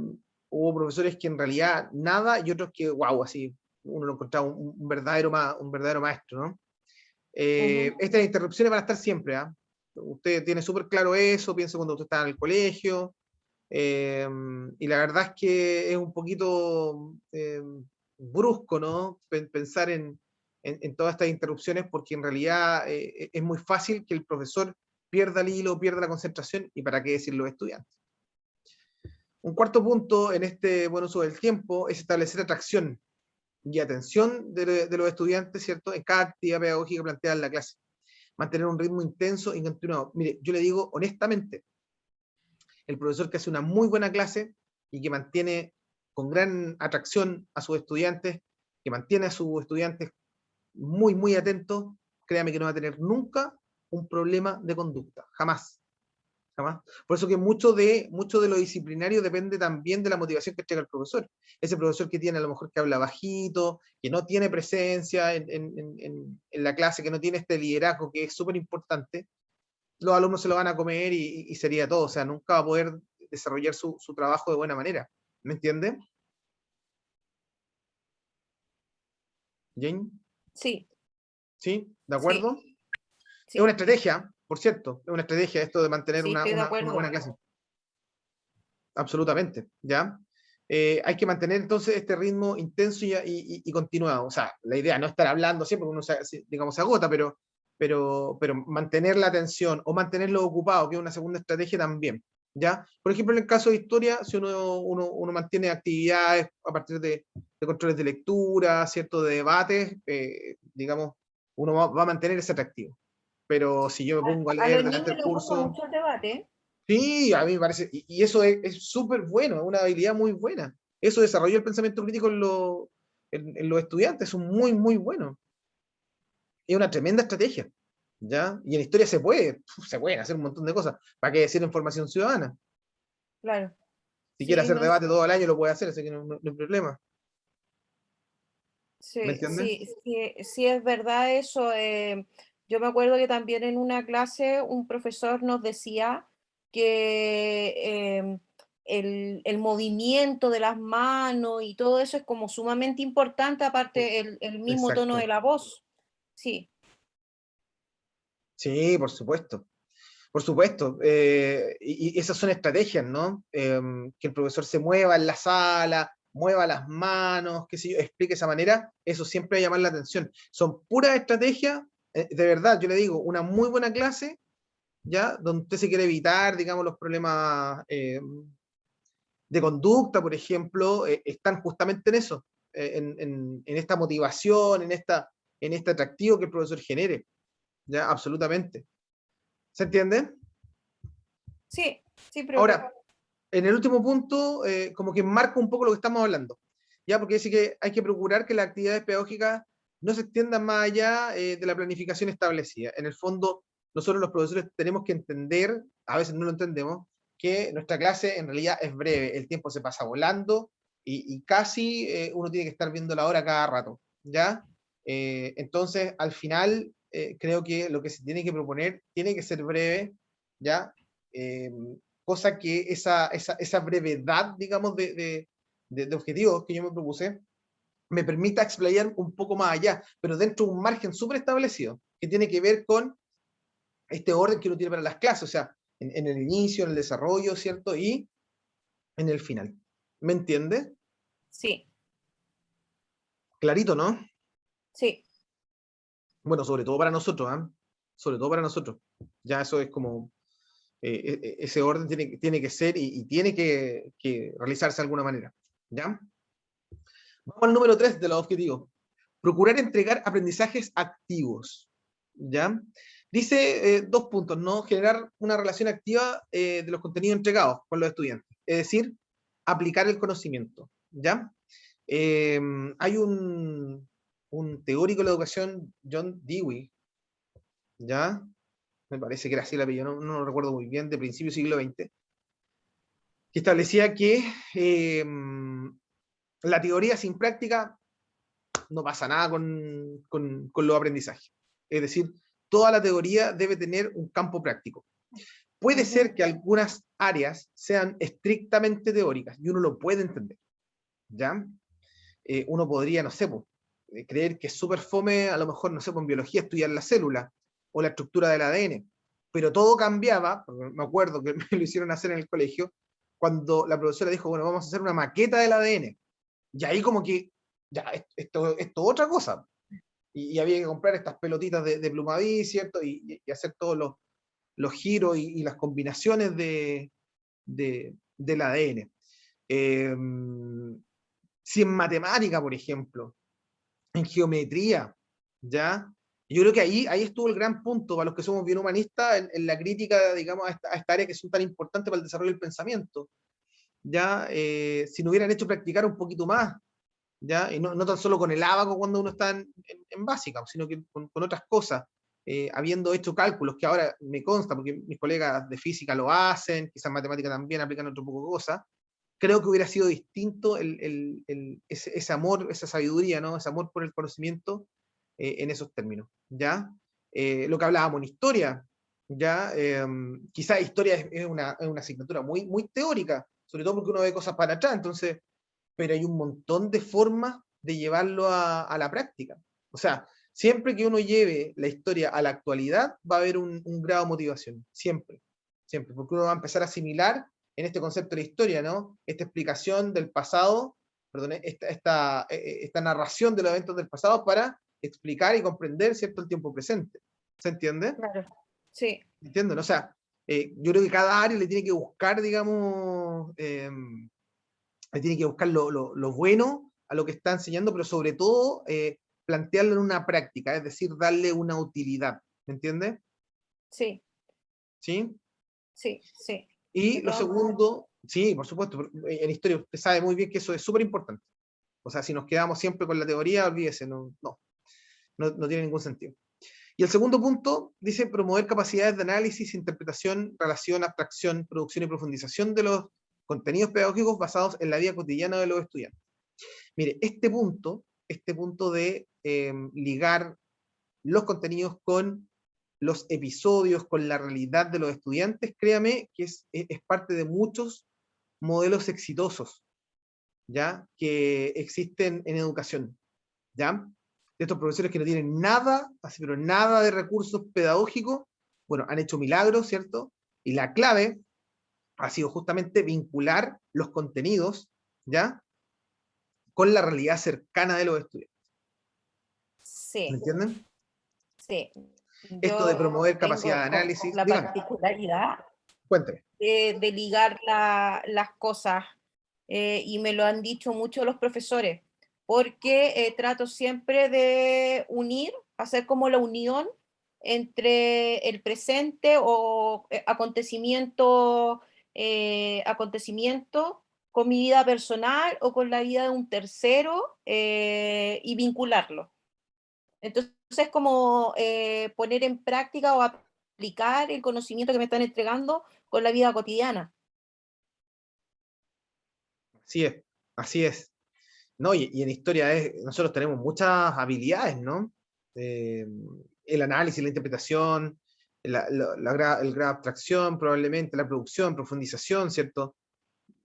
hubo profesores que en realidad nada y otros que, wow, así, uno lo encontraba un verdadero maestro, ¿no? Ujú. Estas interrupciones van a estar siempre, ¿ah? Usted tiene súper claro eso, piensa cuando usted está en el colegio, eh, y la verdad es que es un poquito brusco, ¿no? Pensar en todas estas interrupciones porque en realidad es muy fácil que el profesor pierda el hilo, pierda la concentración y para qué decir los estudiantes. Un cuarto punto en este buen uso del tiempo es establecer atracción y atención de los estudiantes, ¿cierto? En cada actividad pedagógica planteada en la clase. Mantener un ritmo intenso y continuado. Mire, yo le digo honestamente, el profesor que hace una muy buena clase y que mantiene con gran atracción a sus estudiantes, que mantiene a sus estudiantes muy atentos, créame que no va a tener nunca un problema de conducta, jamás. Jamás. Por eso que mucho de lo disciplinario depende también de la motivación que tenga el profesor. Ese profesor que tiene a lo mejor que habla bajito, que no tiene presencia en la clase, que no tiene este liderazgo que es súper importante, los alumnos se lo van a comer y sería todo. O sea, nunca va a poder desarrollar su trabajo de buena manera. ¿Me entiende, Jane? Sí, ¿Sí? ¿De sí, acuerdo? Es una sí, estrategia, por cierto, es una estrategia esto de mantener sí, estoy de una buena acuerdo. clase. Absolutamente, ¿ya? Hay que mantener entonces este ritmo intenso y continuado. O sea, la idea no es estar hablando siempre, porque uno digamos, se agota, pero mantener la atención o mantenerlo ocupado, que es una segunda estrategia también, ¿ya? Por ejemplo, en el caso de historia, si uno mantiene actividades a partir de controles de lectura, ¿cierto? De debates, digamos, uno va a mantener ese atractivo. Pero si yo me pongo a A leer los delante niños del les gusta curso, mucho el debate. sí, a mí me parece, y eso es súper bueno, es una habilidad muy buena. Eso desarrolló el pensamiento crítico en los estudiantes, es muy bueno. Es una tremenda estrategia, ¿ya? Y en historia se pueden hacer un montón de cosas. ¿Para qué decir en formación ciudadana? Claro. Si quiere Sí, hacer no, debate todo el año, lo puede hacer, así que no hay problema. ¿Me sí, entiendes? sí, sí, sí es verdad eso. Yo me acuerdo que también en una clase un profesor nos decía que el movimiento de las manos y todo eso es como sumamente importante, aparte el mismo tono de Exacto. la voz. Sí, Sí, por supuesto. Por supuesto, y esas son estrategias, ¿no? Que el profesor se mueva en la sala, mueva las manos, qué sé yo, explique de esa manera, eso siempre va a llamar la atención. Son puras estrategias, de verdad, yo le digo, una muy buena clase, ¿ya? Donde usted se quiere evitar, digamos, los problemas de conducta, por ejemplo, están justamente en eso, en esta motivación, en este atractivo que el profesor genere, ¿ya? Absolutamente. ¿Se entiende? sí, sí, profe. Ahora, en el último punto, como que marca un poco lo que estamos hablando, ¿ya? Porque dice que hay que procurar que las actividades pedagógicas no se extiendan más allá de la planificación establecida. En el fondo, nosotros los profesores tenemos que entender, a veces no lo entendemos, que nuestra clase en realidad es breve, el tiempo se pasa volando y casi uno tiene que estar viendo la hora cada rato, ¿ya? Entonces, al final, creo que lo que se tiene que proponer tiene que ser breve, ¿ya? Eh, Cosa que esa brevedad, digamos, de objetivos que yo me propuse, me permita explayar un poco más allá, pero dentro de un margen súper establecido, que tiene que ver con este orden que uno tiene para las clases, o sea, en el inicio, en el desarrollo, ¿cierto? Y en el final. ¿Me entiende? Sí, Clarito, ¿no? sí. Bueno, sobre todo para nosotros, ¿ah? Sobre todo para nosotros. Ya eso es como, ese orden tiene que ser y tiene que realizarse de alguna manera. ¿Ya? Vamos al número 3 de los objetivos. Procurar entregar aprendizajes activos. ¿Ya? Dice, 2 puntos, ¿no? Generar una relación activa, de los contenidos entregados con los estudiantes. Es decir, aplicar el conocimiento. ¿Ya? Hay un teórico de la educación, John Dewey, ¿ya? Me parece que era así el apellido, no lo recuerdo muy bien, de principio del siglo XX, que establecía que, la teoría sin práctica no pasa nada con los aprendizajes. Es decir, toda la teoría debe tener un campo práctico. Puede ser que algunas áreas sean estrictamente teóricas y uno lo puede entender, ¿ya? Uno podría, no sé, pues, creer que es súper fome, a lo mejor, no sé, pues, en biología estudiar la célula o la estructura del ADN, pero todo cambiaba, me acuerdo que me lo hicieron hacer en el colegio, cuando la profesora dijo, bueno, vamos a hacer una maqueta del ADN, y ahí como que, ya, esto es otra cosa, y había que comprar estas pelotitas de Plumaví, ¿cierto? Y hacer todos los giros y las combinaciones del ADN. Eh, si en matemática, por ejemplo, en geometría, ¿ya? Yo creo que ahí estuvo el gran punto para los que somos bien humanistas en la crítica, digamos, a esta área que son tan importantes para el desarrollo del pensamiento, ¿ya? Si nos hubieran hecho practicar un poquito más, ¿ya? Y no tan solo con el ábaco cuando uno está en básica, sino que con otras cosas, habiendo hecho cálculos que ahora me consta, porque mis colegas de física lo hacen, quizás en matemática también aplican otro poco de cosas, creo que hubiera sido distinto ese amor, esa sabiduría, ¿no? Ese amor por el conocimiento, en esos términos, ¿ya? Lo que hablábamos en historia, ¿ya? Quizás historia es una asignatura muy teórica, sobre todo porque uno ve cosas para atrás, entonces, pero hay un montón de formas de llevarlo a la práctica. O sea, siempre que uno lleve la historia a la actualidad, va a haber un grado de motivación, siempre, siempre, porque uno va a empezar a asimilar en este concepto de la historia, ¿no? Esta explicación del pasado, perdón, esta narración de los eventos del pasado para explicar y comprender, ¿cierto?, el tiempo presente. ¿Se entiende? Claro. Sí, ¿Entienden? O sea, yo creo que cada área le tiene que buscar, digamos, le tiene que buscar lo bueno a lo que está enseñando, pero sobre todo, plantearlo en una práctica, es decir, darle una utilidad. ¿Me entiende? sí, ¿Sí? sí, sí. Y De lo todas maneras. segundo, sí, por supuesto, en historia usted sabe muy bien que eso es súper importante. O sea, si nos quedamos siempre con la teoría, olvídese, no tiene ningún sentido. Y el segundo punto dice promover capacidades de análisis, interpretación, relación, abstracción, producción y profundización de los contenidos pedagógicos basados en la vida cotidiana de los estudiantes. Mire, este punto de, ligar los contenidos con los episodios, con la realidad de los estudiantes, créame que es parte de muchos modelos exitosos, ¿ya? Que existen en educación, ¿ya? De estos profesores que no tienen nada, así, pero nada de recursos pedagógicos, bueno, han hecho milagros, ¿cierto? Y la clave ha sido justamente vincular los contenidos, ¿ya? Con la realidad cercana de los estudiantes. ¿Me Sí, entienden? sí. Esto de Yo promover capacidad de tengo como análisis, la dígame, particularidad cuénteme. de ligar las cosas, y me lo han dicho mucho los profesores, porque trato siempre de unir, hacer como la unión entre el presente o acontecimiento con mi vida personal o con la vida de un tercero, y vincularlo. Entonces, es como poner en práctica o aplicar el conocimiento que me están entregando con la vida cotidiana. Así es, así es. No, y en historia nosotros tenemos muchas habilidades, ¿no? Eh, el análisis, la interpretación, el grado de abstracción, probablemente la producción, profundización, ¿cierto?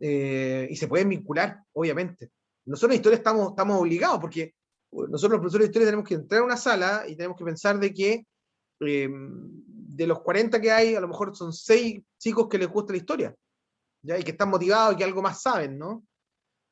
Y se pueden vincular, obviamente. Nosotros en historia estamos obligados, porque nosotros los profesores de historia tenemos que entrar a una sala y tenemos que pensar de que, de los 40 que hay, a lo mejor son 6 chicos que les gusta la historia, ¿ya? Y que están motivados y que algo más saben, ¿no?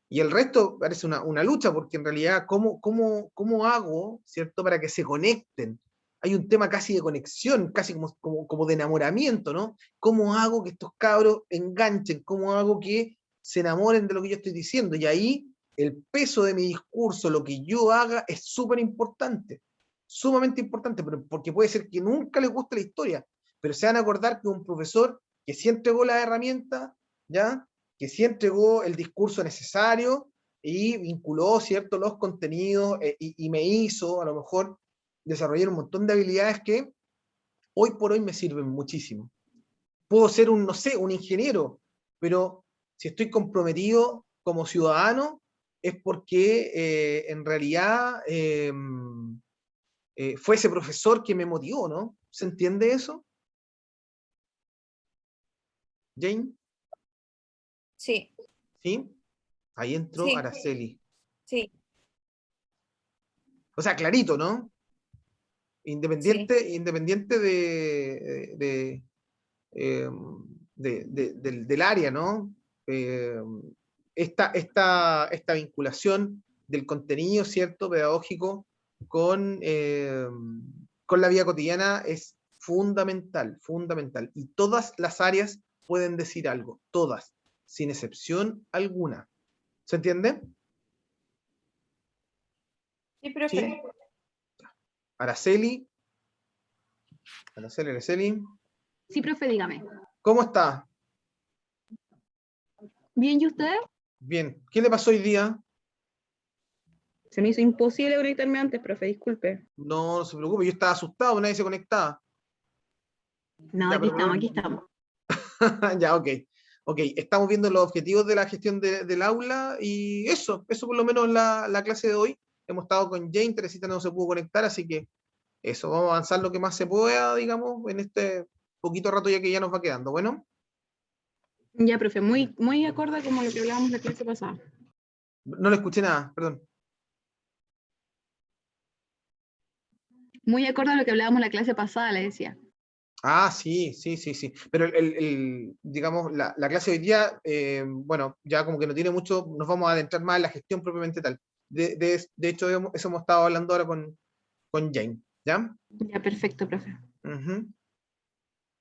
Y el resto parece una lucha, porque en realidad, ¿cómo hago, ¿cierto?, para que se conecten? Hay un tema casi de conexión, casi como de enamoramiento, ¿no? ¿Cómo hago que estos cabros enganchen? ¿Cómo hago que se enamoren de lo que yo estoy diciendo? Y ahí el peso de mi discurso, lo que yo haga, es súper importante, sumamente importante, porque puede ser que nunca les guste la historia, pero se van a acordar que un profesor que sí entregó las herramientas, ¿ya?, que sí entregó el discurso necesario y vinculó, ¿cierto?, los contenidos y me hizo, a lo mejor, desarrollar un montón de habilidades que hoy por hoy me sirven muchísimo. Puedo ser no sé, un ingeniero, pero si estoy comprometido como ciudadano es porque en realidad fue ese profesor que me motivó, ¿no? ¿Se entiende eso, Jane? Sí, ¿Sí? Ahí entró sí, Araceli. sí, O sea, clarito, ¿no? sí. Independiente eh, del área, ¿no? Eh, esta vinculación del contenido, ¿cierto?, pedagógico con la vida cotidiana es fundamental, fundamental. Y todas las áreas pueden decir algo, todas, sin excepción alguna. ¿Se entiende? Sí, ¿Sí? profe. Araceli, Araceli, Sí, profe, dígame. ¿cómo está? Bien, ¿y usted? Bien. ¿Qué le pasó hoy día? Se me hizo imposible conectarme antes, profe, disculpe. No, no se preocupe, yo estaba asustado, nadie se conectaba. No, Ya, aquí pero estamos, aquí estamos. ya, ok. Ok, estamos viendo los objetivos de la gestión del aula y eso por lo menos la clase de hoy. Hemos estado con Jane, Teresita no se pudo conectar, así que eso, vamos a avanzar lo que más se pueda, digamos, en este poquito rato ya que ya nos va quedando. Bueno, Ya, profe, muy acorde como lo que hablábamos la clase pasada. no le escuché nada, perdón. Muy acorde a lo que hablábamos la clase pasada, le decía. Ah, sí, sí, sí, sí. Pero digamos, la clase de hoy día, bueno, ya como que no tiene mucho, nos vamos a adentrar más en la gestión propiamente tal. De hecho, eso hemos estado hablando ahora con Jane, ¿ya? Ya, perfecto, profe. Ujú.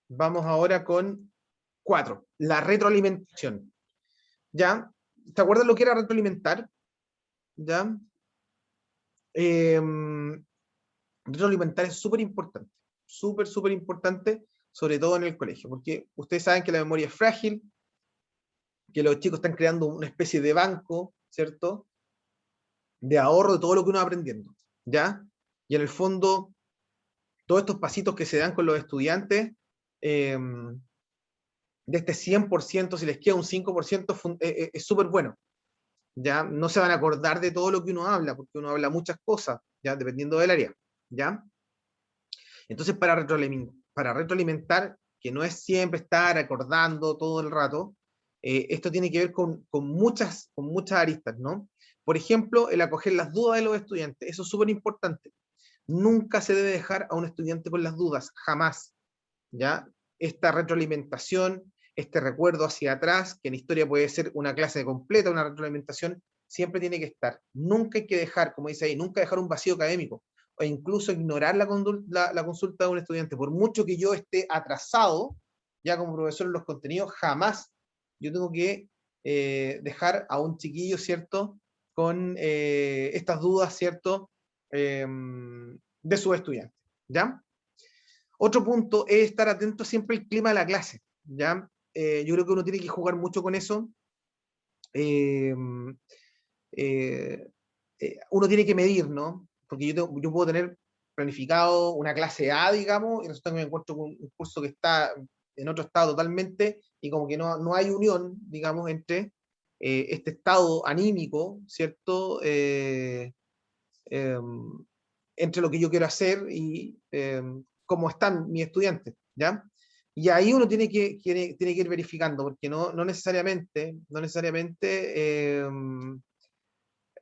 Vamos ahora con 4, la retroalimentación. ¿Ya? ¿Te acuerdas lo que era retroalimentar? ¿Ya? Retroalimentar es súper importante, súper, súper importante, sobre todo en el colegio, porque ustedes saben que la memoria es frágil, que los chicos están creando una especie de banco, ¿cierto?, de ahorro de todo lo que uno va aprendiendo, ¿ya? Y en el fondo, todos estos pasitos que se dan con los estudiantes, eh, de este 100%, si les queda un 5%, es súper bueno, ¿ya? No se van a acordar de todo lo que uno habla, porque uno habla muchas cosas, ¿ya? Dependiendo del área, ¿ya? Entonces, para retroalimentar, que no es siempre estar acordando todo el rato, esto tiene que ver con muchas aristas, ¿no? Por ejemplo, el acoger las dudas de los estudiantes, eso es súper importante. Nunca se debe dejar a un estudiante con las dudas, jamás, ¿ya? Esta retroalimentación, este recuerdo hacia atrás, que en historia puede ser una clase completa, una retroalimentación, siempre tiene que estar. Nunca hay que dejar, como dice ahí, nunca dejar un vacío académico, o incluso ignorar la consulta de un estudiante. Por mucho que yo esté atrasado, ya como profesor en los contenidos, jamás yo tengo que dejar a un chiquillo, ¿cierto?, con estas dudas, ¿cierto?, de sus estudiantes, ¿ya? Otro punto es estar atento siempre al clima de la clase, ¿ya? Yo creo que uno tiene que jugar mucho con eso. Eh, eh, Uno tiene que medir, ¿no? Porque yo puedo tener planificado una clase A, digamos, y resulta que me encuentro con un curso que está en otro estado totalmente, y como que no hay unión, digamos, entre este estado anímico, ¿cierto? Eh, Entre lo que yo quiero hacer y cómo están mis estudiantes, ¿ya? Y ahí uno tiene que ir verificando, porque no necesariamente,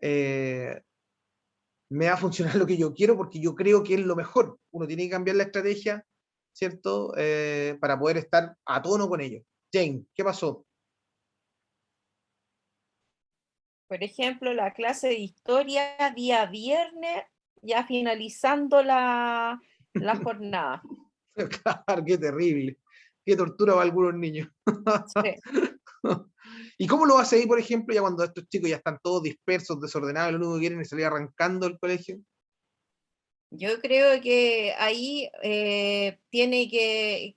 eh, me va a funcionar lo que yo quiero, porque yo creo que es lo mejor. Uno tiene que cambiar la estrategia, ¿cierto? Para poder estar a tono con ellos. Jane, ¿qué pasó? Por ejemplo, la clase de historia día viernes, ya finalizando la jornada. Claro, qué terrible. Qué tortura para algunos niños. Sí. ¿Y cómo lo hace ahí, por ejemplo, ya cuando estos chicos ya están todos dispersos, desordenados, lo único que quieren es salir arrancando del colegio? Yo creo que ahí tiene que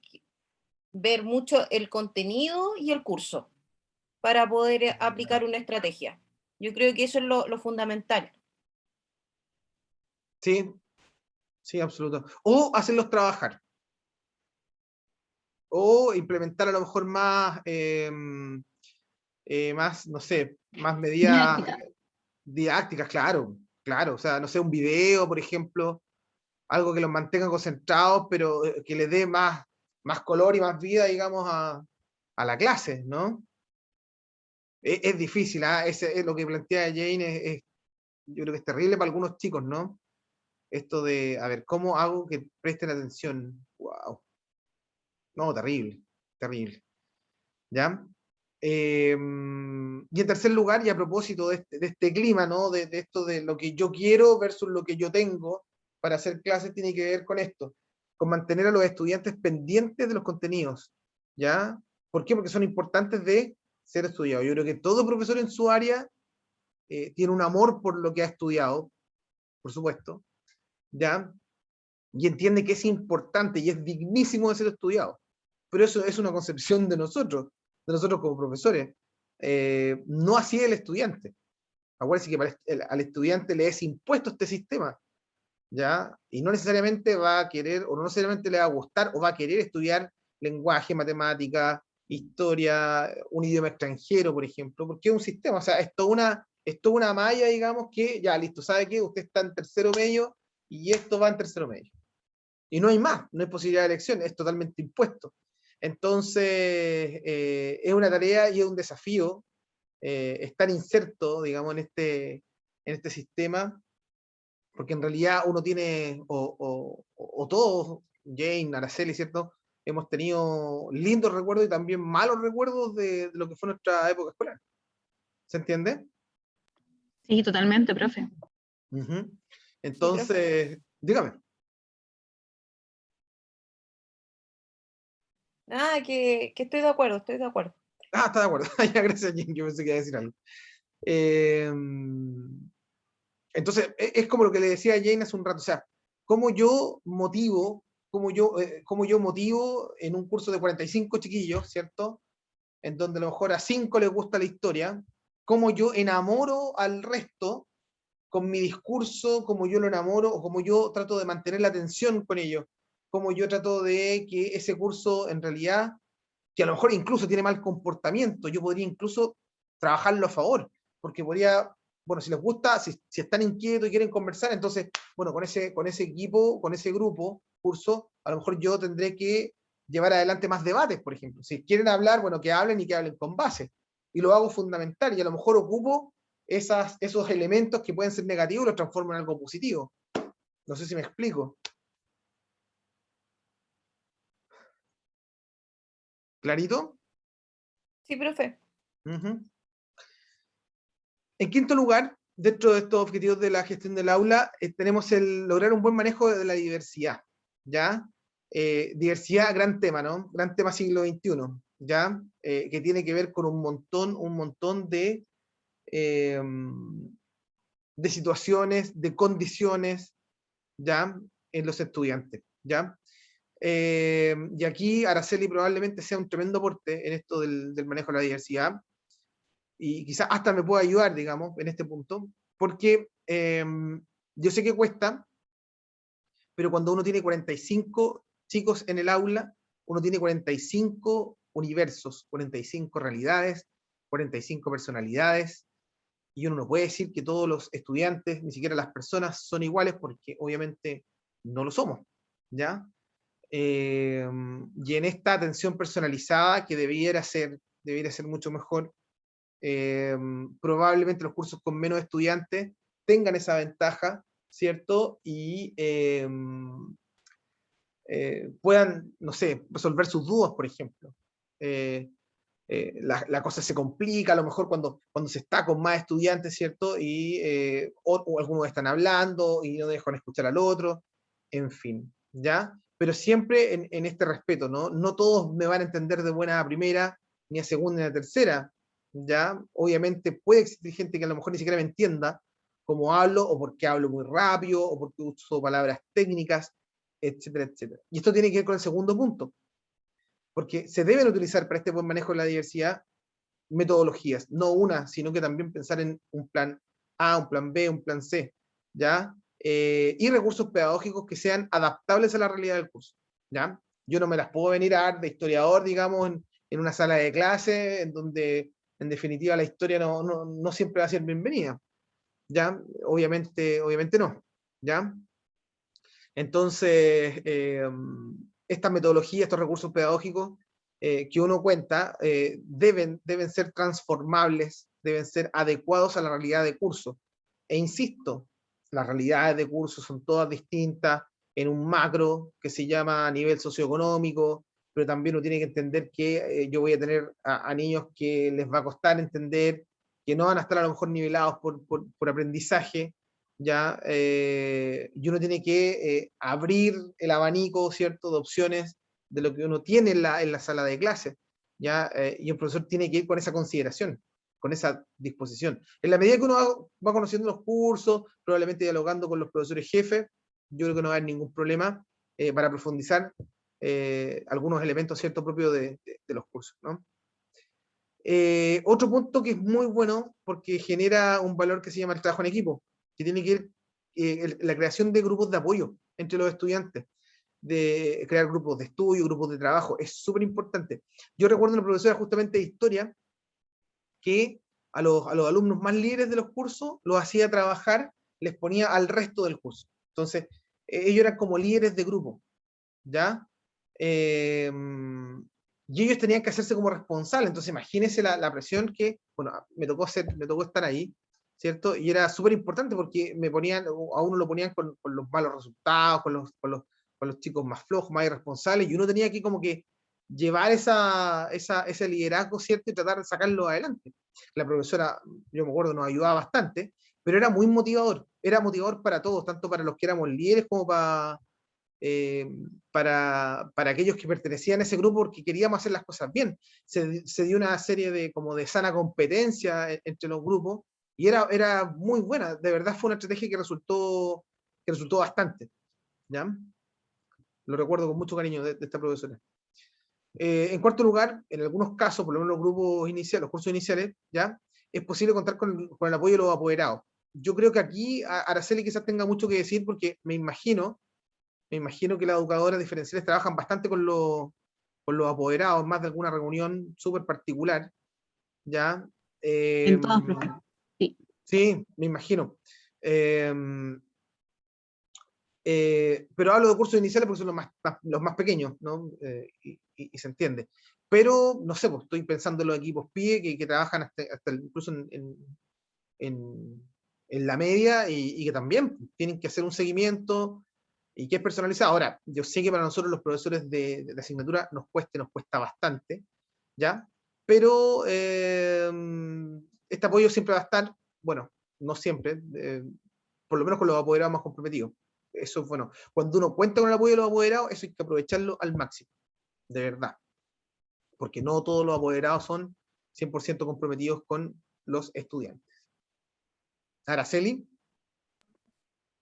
ver mucho el contenido y el curso para poder aplicar una estrategia. Yo creo que eso es lo fundamental. Sí, sí, absoluto. O hacerlos trabajar. O implementar a lo mejor más, más, no sé, más medidas Didáctica. didácticas, claro, claro. O sea, no sé, un video, por ejemplo, algo que los mantenga concentrados, pero que les dé más, más color y más vida, digamos, a la clase, ¿no? Es difícil, ¿ah? Ese, es lo que plantea Jane, yo creo que es terrible para algunos chicos, ¿no? Esto de, a ver, ¿cómo hago que presten atención? Wow. No, terrible, terrible. ¿Ya? Y en tercer lugar, y a propósito de este clima, ¿no? De esto de lo que yo quiero versus lo que yo tengo para hacer clases, tiene que ver con esto, con mantener a los estudiantes pendientes de los contenidos, ¿ya? ¿Por qué? Porque son importantes de ser estudiados. Yo creo que todo profesor en su área tiene un amor por lo que ha estudiado, por supuesto, ¿ya? Y entiende que es importante y es dignísimo de ser estudiado. Pero eso es una concepción de nosotros como profesores. No así el estudiante. Acuérdense que para al estudiante le es impuesto este sistema, ¿ya? Y no necesariamente va a querer, o no necesariamente le va a gustar, o va a querer estudiar lenguaje, matemática, historia, un idioma extranjero, por ejemplo, porque es un sistema, o sea, es toda una malla, digamos, que ya, listo, ¿sabe qué? Usted está en tercero medio y esto va en tercero medio. Y no hay más, no hay posibilidad de elección, es totalmente impuesto. Entonces, es una tarea y es un desafío estar inserto, digamos, en este sistema, porque en realidad uno tiene, o todos, Jane, Araceli, ¿cierto? Hemos tenido lindos recuerdos y también malos recuerdos de lo que fue nuestra época escolar. ¿Se entiende? Sí, totalmente, profe. Ujú. Sí, profe. Entonces, dígame. Ah, que estoy de acuerdo, estoy de acuerdo. Ah, está de acuerdo. Ya, gracias, Jane, yo pensé que iba a decir algo. Eh, entonces, es como lo que le decía a Jane hace un rato, o sea, cómo yo motivo, cómo yo motivo en un curso de 45 chiquillos, ¿cierto? En donde a lo mejor a 5 les gusta la historia, cómo yo enamoro al resto con mi discurso, cómo yo lo enamoro, o cómo yo trato de mantener la atención con ellos, cómo yo trato de que ese curso en realidad, que a lo mejor incluso tiene mal comportamiento, yo podría incluso trabajarlo a favor, porque podría, bueno, si les gusta, si están inquietos y quieren conversar, entonces, bueno, con ese equipo, con ese grupo, curso, a lo mejor yo tendré que llevar adelante más debates, por ejemplo. Si quieren hablar, bueno, que hablen y que hablen con base. Y lo hago fundamental, y a lo mejor ocupo esos elementos que pueden ser negativos y los transformo en algo positivo. No sé si me explico. ¿Clarito? Sí, profe. Uh-huh. En quinto lugar, dentro de estos objetivos de la gestión del aula, tenemos el lograr un buen manejo de la diversidad, ¿ya? Diversidad, gran tema, ¿no? Gran tema siglo XXI, ¿ya? Que tiene que ver con un montón eh, de situaciones, de condiciones, ¿ya? En los estudiantes, ¿ya? Y aquí Araceli probablemente sea un tremendo aporte en esto del manejo de la diversidad, y quizás hasta me pueda ayudar, digamos, en este punto, porque yo sé que cuesta, pero cuando uno tiene 45 chicos en el aula, uno tiene 45 universos, 45 realidades, 45 personalidades, y uno no puede decir que todos los estudiantes, ni siquiera las personas, son iguales, porque obviamente no lo somos, ¿ya? Y en esta atención personalizada, que debiera ser mucho mejor, probablemente los cursos con menos estudiantes tengan esa ventaja, ¿cierto? Y puedan, no sé, resolver sus dudas, por ejemplo. la cosa se complica, a lo mejor cuando se está con más estudiantes, ¿cierto? O algunos están hablando y no dejan escuchar al otro, en fin, ¿ya? Pero siempre en este respeto, ¿no? No todos me van a entender de buena a primera, ni a segunda ni a tercera, ¿ya? Obviamente puede existir gente que a lo mejor ni siquiera me entienda cómo hablo, o porque hablo muy rápido, o porque uso palabras técnicas, etcétera, etcétera. Y esto tiene que ver con el segundo punto, porque se deben utilizar para este buen manejo de la diversidad metodologías, no una, sino que también pensar en un plan A, un plan B, un plan C, ¿ya? Y recursos pedagógicos que sean adaptables a la realidad del curso, ¿ya? Yo no me las puedo venir a dar de historiador, digamos, en una sala de clase, en donde, en definitiva, la historia no siempre va a ser bienvenida, ¿ya? Obviamente no, ¿ya? Entonces, esta metodología, estos recursos pedagógicos que uno cuenta, deben ser transformables, deben ser adecuados a la realidad de curso. E insisto, las realidades de curso son todas distintas en un macro que se llama a nivel socioeconómico, pero también uno tiene que entender que yo voy a tener a niños que les va a costar entender, que no van a estar a lo mejor nivelados por aprendizaje, ¿ya? Y uno tiene que abrir el abanico, ¿cierto?, de opciones de lo que uno tiene en la sala de clase, ¿ya? Y el profesor tiene que ir con esa consideración, con esa disposición. En la medida que uno va conociendo los cursos, probablemente dialogando con los profesores jefes, yo creo que no va a haber ningún problema para profundizar algunos elementos, ¿cierto?, propios de los cursos, ¿no? Otro punto que es muy bueno porque genera un valor que se llama el trabajo en equipo, que tiene que ver la creación de grupos de apoyo entre los estudiantes, de crear grupos de estudio, grupos de trabajo, es súper importante. Yo recuerdo una profesora justamente de historia que a los alumnos más líderes de los cursos los hacía trabajar, les ponía al resto del curso. Entonces, ellos eran como líderes de grupo, ¿ya? Y ellos tenían que hacerse como responsables, entonces imagínense la presión que, bueno, me tocó estar ahí, ¿cierto? Y era súper importante porque me ponían, a uno lo ponían con los malos resultados, con los chicos más flojos, más irresponsables, y uno tenía que como que llevar ese liderazgo, ¿cierto? Y tratar de sacarlo adelante. La profesora, yo me acuerdo, nos ayudaba bastante, pero era motivador para todos, tanto para los que éramos líderes como para aquellos que pertenecían a ese grupo porque queríamos hacer las cosas bien. Se dio una serie de sana competencia entre los grupos y era muy buena. De verdad fue una estrategia que resultó bastante, ¿ya? Lo recuerdo con mucho cariño de esta profesora. En cuarto lugar, en algunos casos, por lo menos los grupos iniciales, los cursos iniciales, ¿ya? Es posible contar con el apoyo de los apoderados. Yo creo que aquí Araceli quizás tenga mucho que decir porque me imagino que las educadoras diferenciales trabajan bastante con los apoderados, más de alguna reunión súper particular, ¿ya? En todas, profe. Sí. Sí, me imagino. Pero hablo de cursos iniciales porque son los más pequeños, ¿no? Y se entiende. Pero, no sé, pues estoy pensando en los equipos PIE que trabajan hasta incluso en la media y que también tienen que hacer un seguimiento y que es personalizado. Ahora, yo sé que para nosotros los profesores de asignatura nos cuesta bastante, ¿ya? Pero este apoyo siempre va a estar, bueno, no siempre, por lo menos con los apoderados más comprometidos. Eso es bueno. Cuando uno cuenta con el apoyo de los apoderados, eso hay que aprovecharlo al máximo, de verdad. Porque no todos los apoderados son 100% comprometidos con los estudiantes. Araceli.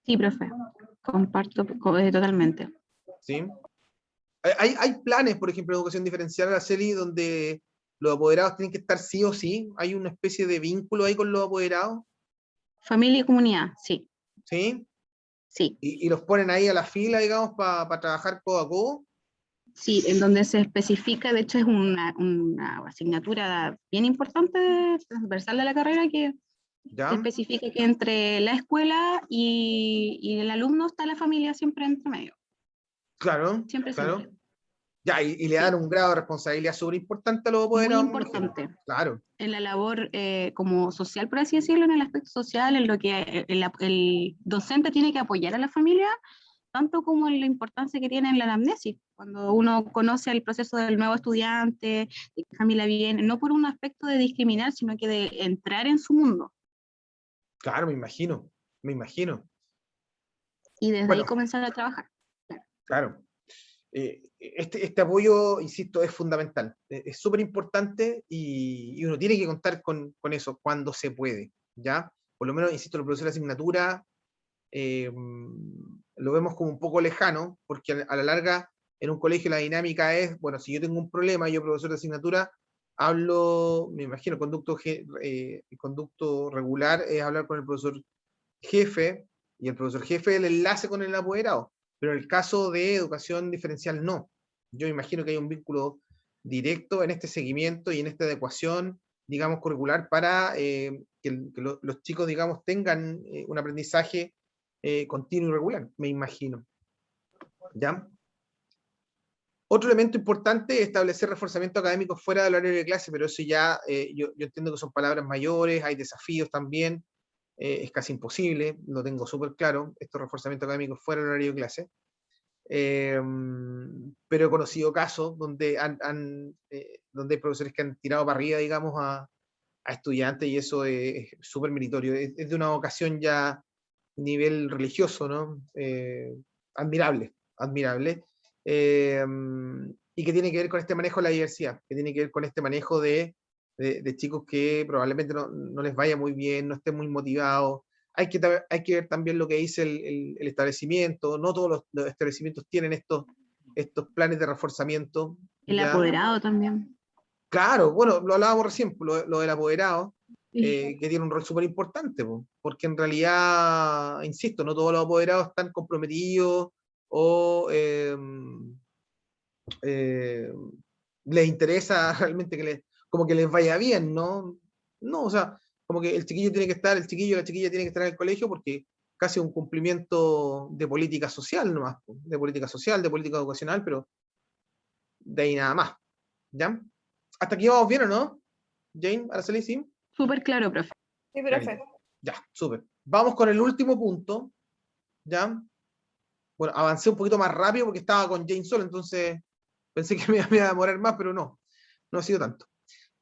Sí, profe. Comparto totalmente. ¿Sí? Hay planes, por ejemplo, de educación diferencial, Araceli, donde los apoderados tienen que estar sí o sí. Hay una especie de vínculo ahí con los apoderados. Familia y comunidad, sí. ¿Sí? Sí. Y los ponen ahí a la fila, digamos, para trabajar codo a codo. Sí, en donde se especifica, de hecho es una asignatura bien importante, transversal de la carrera, que ¿Ya? se especifica que entre la escuela y el alumno está la familia siempre entre medio. Claro, Siempre, claro. siempre. Ya, y le dan un grado de responsabilidad súper importante a los apoderados. Muy importante. Claro. En la labor como social, por así decirlo, en el aspecto social, en lo que el docente tiene que apoyar a la familia, tanto como en la importancia que tiene en la anamnesis, cuando uno conoce el proceso del nuevo estudiante, de qué familia viene, no por un aspecto de discriminar, sino que de entrar en su mundo. Claro, me imagino, me imagino. Y desde ahí Bueno, comenzar a trabajar. claro. Este apoyo, insisto, es fundamental. Es súper importante y uno tiene que contar con eso cuando se puede, ¿ya? Por lo menos, insisto, el profesor de asignatura lo vemos como un poco lejano, porque a la larga en un colegio la dinámica es, bueno, si yo tengo un problema, yo profesor de asignatura, hablo, me imagino, conducto regular es hablar con el profesor jefe, y el profesor jefe el enlace con el apoderado, pero en el caso de educación diferencial no. Yo imagino que hay un vínculo directo en este seguimiento y en esta adecuación, digamos, curricular para los chicos, digamos, tengan un aprendizaje continuo y regular, me imagino. ¿Ya? Otro elemento importante es establecer reforzamiento académico fuera del horario de clase, pero eso ya, yo entiendo que son palabras mayores, hay desafíos también, es casi imposible, lo tengo súper claro, estos reforzamientos académicos fuera del horario de clase. Pero he conocido casos donde, donde hay profesores que han tirado para arriba, digamos, a estudiantes y eso es súper meritorio, es de una vocación ya nivel religioso, ¿no? Admirable, admirable. Eh, y que tiene que ver con este manejo de la diversidad, que tiene que ver con este manejo de chicos que probablemente no les vaya muy bien, no estén muy motivados. Hay que ver también lo que dice el establecimiento, no todos los establecimientos tienen estos planes de reforzamiento. El ¿Ya? apoderado también. Claro, bueno, lo hablábamos recién, lo del apoderado, Sí. que tiene un rol súper importante, porque en realidad, insisto, no todos los apoderados están comprometidos o eh, les interesa realmente como que les vaya bien, ¿no? No, o sea, como que el chiquillo tiene que estar, el chiquillo o la chiquilla tiene que estar en el colegio porque casi un cumplimiento de política social nomás, de política social, de política educacional, pero de ahí nada más, ¿ya? ¿Hasta aquí vamos bien o no? Jane, Araceli, sí. Súper claro, profe. Sí, Ya, profe. ya, súper. Vamos con el último punto, ¿ya? Bueno, avancé un poquito más rápido porque estaba con Jane solo, entonces pensé que me iba a demorar más, pero no, no ha sido tanto.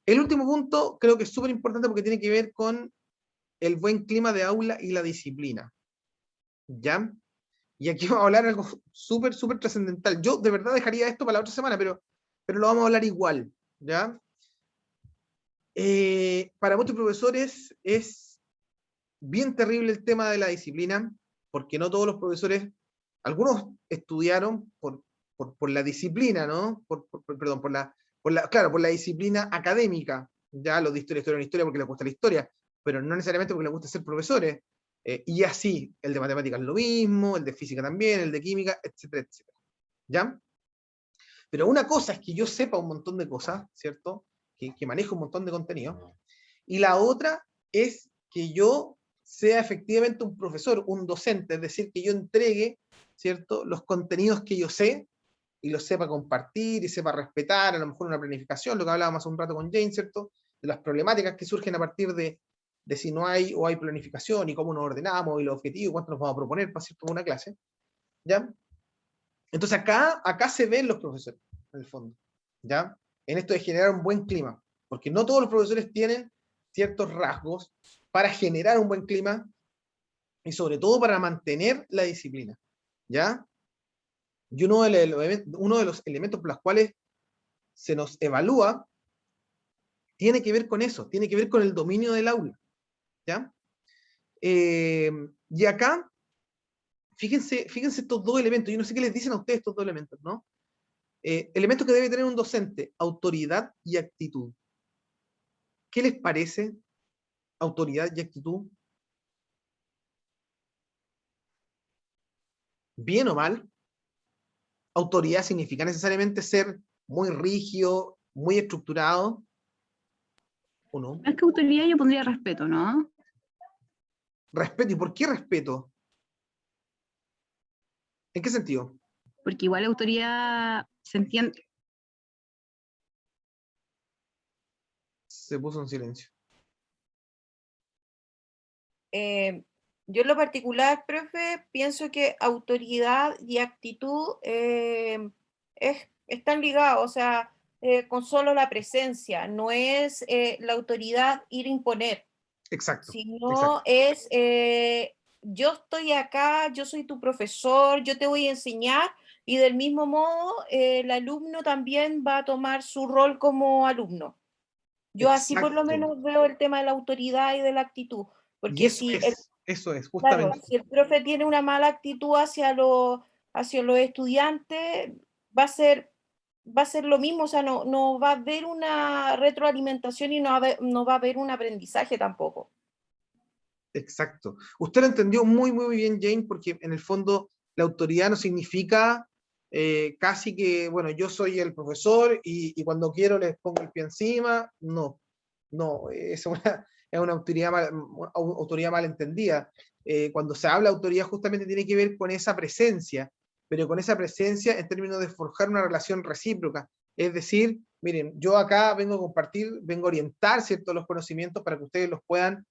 El último punto creo que es súper importante porque tiene que ver con el buen clima de aula y la disciplina, ¿ya? Y aquí vamos a hablar algo súper, súper trascendental. Yo de verdad dejaría esto para la otra semana, pero lo vamos a hablar igual, ¿ya? Para muchos profesores es bien terrible el tema de la disciplina, porque no todos los profesores, algunos estudiaron por la disciplina, ¿no? Perdón, claro, por la disciplina académica. Ya los de historia en historia porque les gusta la historia, pero no necesariamente porque les gusta ser profesores. Y así, el de matemáticas lo mismo, el de física también, el de química, etcétera, etcétera. ¿Ya? Pero una cosa es que yo sepa un montón de cosas, ¿cierto? Que manejo un montón de contenido. Y la otra es que yo sea efectivamente un profesor, un docente, es decir, que yo entregue, ¿cierto?, los contenidos que yo sé y los sepa compartir y sepa respetar, a lo mejor una planificación, lo que hablábamos hace un rato con Jane, ¿cierto?, de las problemáticas que surgen a partir de si no hay o hay planificación y cómo nos ordenamos y los objetivos, cuánto nos vamos a proponer para hacer toda una clase, ¿ya? Entonces acá se ven los profesores, en el fondo, ¿ya? En esto de generar un buen clima, porque no todos los profesores tienen ciertos rasgos para generar un buen clima y sobre todo para mantener la disciplina, ¿ya? Y uno de los elementos por los cuales se nos evalúa tiene que ver con eso, tiene que ver con el dominio del aula, ¿ya? Y acá, fíjense estos dos elementos, yo no sé qué les dicen a ustedes estos dos elementos, ¿no? Elementos que debe tener un docente, autoridad y actitud. ¿Qué les parece autoridad y actitud? ¿Bien o mal? Autoridad significa necesariamente ser muy rígido, muy estructurado, ¿o no? Más que autoridad yo pondría respeto, ¿no? Respeto. ¿Y por qué respeto? ¿En qué sentido? Porque igual autoridad se entiende. Se puso en silencio. Eh, Yo en lo particular, profe, pienso que autoridad y actitud están ligados, o sea, con solo la presencia, no es la autoridad ir a imponer, Exacto, sino exacto. es yo estoy acá, yo soy tu profesor, yo te voy a enseñar y del mismo modo el alumno también va a tomar su rol como alumno. Yo así por lo Exacto. menos veo el tema de la autoridad y de la actitud, Y porque si el eso es, Claro, justamente. si el profe tiene una mala actitud hacia los estudiantes, va a ser, va a ser lo mismo, o sea, no va a haber una retroalimentación y no va a haber un aprendizaje tampoco. Exacto. Usted lo entendió muy, muy bien, Jane, porque en el fondo la autoridad no significa casi que, bueno, yo soy el profesor y cuando quiero les pongo el pie encima. No, no, es una autoridad mal entendida. Cuando se habla de autoridad justamente tiene que ver con esa presencia, pero con esa presencia en términos de forjar una relación recíproca. Es decir, miren, yo acá vengo a compartir, vengo a orientar, ¿cierto?, los conocimientos para que ustedes los puedan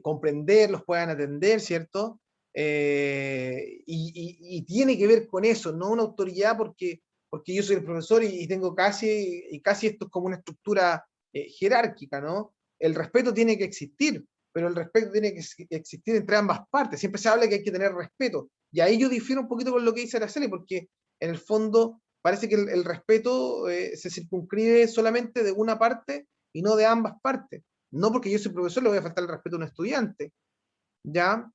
comprender, los puedan atender, ¿cierto? Y tiene que ver con eso, no una autoridad porque yo soy el profesor y tengo casi esto es como una estructura jerárquica, ¿no? El respeto tiene que existir, pero el respeto tiene que existir entre ambas partes. Siempre se habla que hay que tener respeto. Y ahí yo difiero un poquito con lo que dice Araceli, porque en el fondo parece que el respeto se circunscribe solamente de una parte y no de ambas partes. No porque yo soy profesor le voy a faltar el respeto a un estudiante, ¿ya?